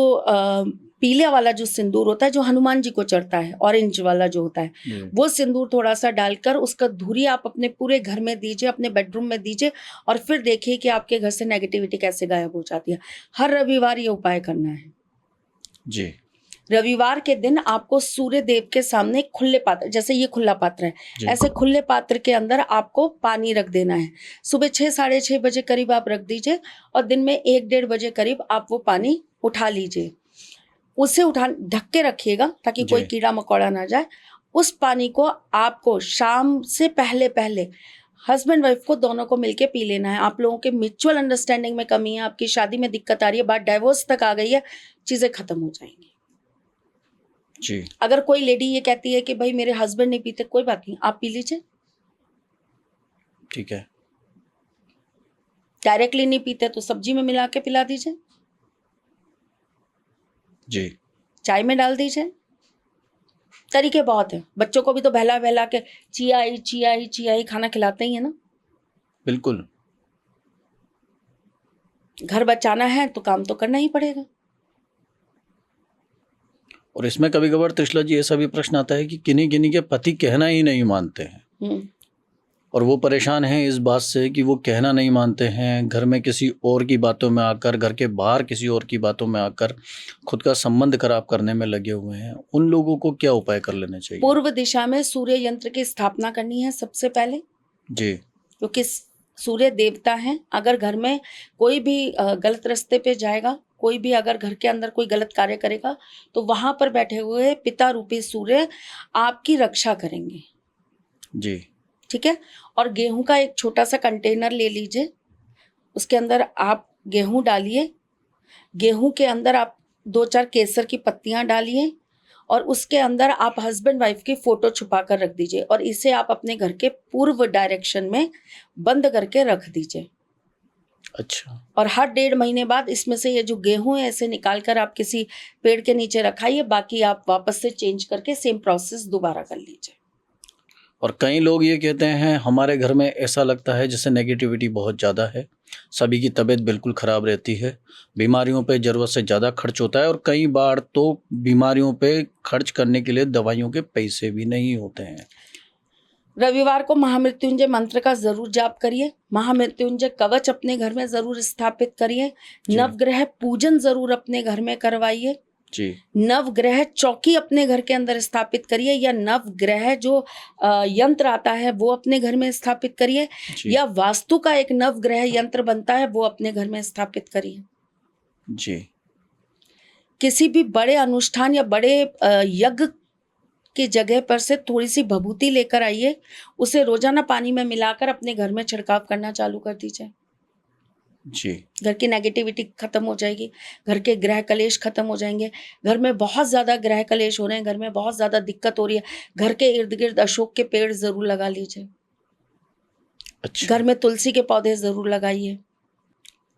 पीले वाला जो सिंदूर होता है जो हनुमान जी को चढ़ता है, ऑरेंज वाला जो होता है, वो सिंदूर थोड़ा सा डालकर उसका धूरी आप अपने पूरे घर में दीजिए, अपने बेडरूम में दीजिए और फिर देखिए कि आपके घर से नेगेटिविटी कैसे गायब हो जाती है। हर रविवार ये उपाय करना है जी। रविवार के दिन आपको सूर्य देव के सामने खुले पात्र, जैसे ये खुला पात्र है, ऐसे खुले पात्र के अंदर आपको पानी रख देना है। सुबह 6 साढ़े 6 बजे करीब आप रख दीजिए और दिन में 1-1:30 बजे करीब आप वो पानी उठा लीजिए। उसे ढक के रखिएगा ताकि कोई कीड़ा मकोड़ा ना जाए। उस पानी को आपको शाम से पहले पहले हस्बैंड वाइफ को दोनों को मिलके पी लेना है। आप लोगों के म्यूचुअल अंडरस्टैंडिंग में कमी है, आपकी शादी में दिक्कत आ रही है, बात डाइवोर्स तक आ गई है, चीजें खत्म हो जाएंगी जी। अगर कोई लेडी ये कहती है कि भाई मेरे हस्बैंड नहीं पीते, कोई बात नहीं, आप पी लीजिए। ठीक है। डायरेक्टली नहीं पीते तो सब्जी में मिला के पिला दीजिए, जी। चाय में डाल दीजिए। तरीके बहुत है। बच्चों को भी तो बहला बहला के चिया खाना खिलाते ही है ना। बिल्कुल। घर बचाना है तो काम तो करना ही पड़ेगा। और इसमें कभी कभार त्रिशला जी ऐसा भी प्रश्न आता है कि किन्हीं किन्हीं के पति कहना ही नहीं मानते हैं, और वो परेशान हैं इस बात से कि वो कहना नहीं मानते हैं, घर में किसी और की बातों में आकर, घर के बाहर किसी और की बातों में आकर खुद का संबंध खराब करने में लगे हुए हैं। उन लोगों को क्या उपाय कर लेने चाहिए? पूर्व दिशा में सूर्य यंत्र की स्थापना करनी है सबसे पहले, जी। क्योंकि सूर्य देवता हैं। अगर घर में कोई भी गलत रास्ते पे जाएगा, कोई भी अगर घर के अंदर कोई गलत कार्य करेगा, तो वहां पर बैठे हुए पिता रूपी सूर्य आपकी रक्षा करेंगे। जी। ठीक है। और गेहूं का एक छोटा सा कंटेनर ले लीजिए, उसके अंदर आप गेहूं डालिए, गेहूं के अंदर आप 2-4 केसर की पत्तियां डालिए और उसके अंदर आप हस्बैंड वाइफ की फोटो छुपा कर रख दीजिए और इसे आप अपने घर के पूर्व डायरेक्शन में बंद करके रख दीजिए। अच्छा। और हर 1.5 महीने बाद इसमें से ये जो गेहूं है ऐसे निकाल कर आप किसी पेड़ के नीचे रखाइए, बाकी आप वापस से चेंज करके सेम प्रोसेस दोबारा कर लीजिए। और कई लोग ये कहते हैं हमारे घर में ऐसा लगता है जैसे नेगेटिविटी बहुत ज़्यादा है, सभी की तबीयत बिल्कुल ख़राब रहती है, बीमारियों पे ज़रूरत से ज़्यादा खर्च होता है और कई बार तो बीमारियों पे खर्च करने के लिए दवाइयों के पैसे भी नहीं होते हैं। रविवार को महामृत्युंजय मंत्र का जरूर जाप करिए, महामृत्युंजय कवच अपने घर में जरूर स्थापित करिए, जी। नवग्रह पूजन जरूर अपने घर में करवाइए, जी। नवग्रह चौकी अपने घर के अंदर स्थापित करिए, या नवग्रह जो यंत्र आता है वो अपने घर में स्थापित करिए, जी। या वास्तु का एक नवग्रह यंत्र बनता है वो अपने घर में स्थापित करिए। जी। किसी भी बड़े अनुष्ठान या बड़े यज्ञ की जगह पर से थोड़ी सी भभूति लेकर आइए, उसे रोजाना पानी में मिलाकर अपने घर में छिड़काव करना चालू कर दीजिए। जी। घर की नेगेटिविटी खत्म हो जाएगी, घर के ग्रह कलेश खत्म हो जाएंगे। घर में बहुत ज्यादा ग्रह कलेश हो रहे हैं, घर में बहुत ज्यादा दिक्कत हो रही है, घर के इर्द गिर्द अशोक के पेड़ जरूर लगा लीजिए। अच्छा। घर में तुलसी के पौधे जरूर लगाइए।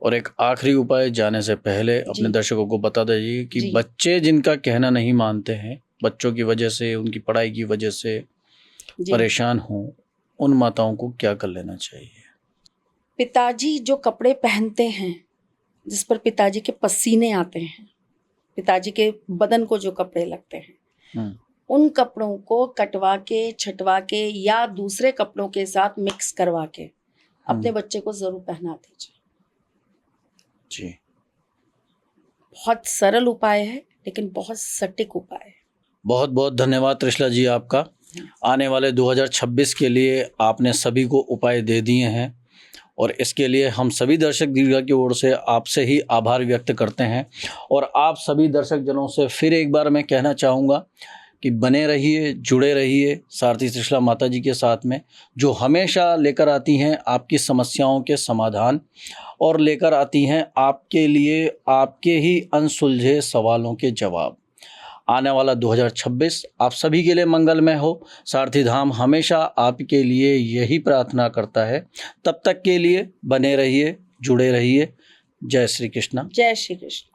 और एक आखिरी उपाय जाने से पहले अपने जी। दर्शकों को बता दीजिए कि जी। बच्चे जिनका कहना नहीं मानते हैं, बच्चों की वजह से, उनकी पढ़ाई की वजह से जी। परेशान हों, उन माताओं को क्या कर लेना चाहिए? पिताजी जो कपड़े पहनते हैं, जिस पर पिताजी के पसीने आते हैं, पिताजी के बदन को जो कपड़े लगते हैं, उन कपड़ों को कटवा के, छटवा के या दूसरे कपड़ों के साथ मिक्स करवा के अपने बच्चे को जरूर पहना दीजिए। जी। बहुत सरल उपाय है लेकिन बहुत सटीक उपाय है। बहुत बहुत धन्यवाद त्रिशला जी आपका। आने वाले 2026 के लिए आपने सभी को उपाय दे दिए हैं और इसके लिए हम सभी दर्शक दीर्घा की ओर से आपसे ही आभार व्यक्त करते हैं। और आप सभी दर्शक जनों से फिर एक बार मैं कहना चाहूँगा कि बने रहिए, जुड़े रहिए सारथी त्रिशला माता जी के साथ में, जो हमेशा लेकर आती हैं आपकी समस्याओं के समाधान और लेकर आती हैं आपके लिए आपके ही अनसुलझे सवालों के जवाब। आने वाला 2026 आप सभी के लिए मंगलमय हो। सारथी धाम हमेशा आपके लिए यही प्रार्थना करता है। तब तक के लिए बने रहिए, जुड़े रहिए। जय श्री कृष्ण। जय श्री कृष्ण।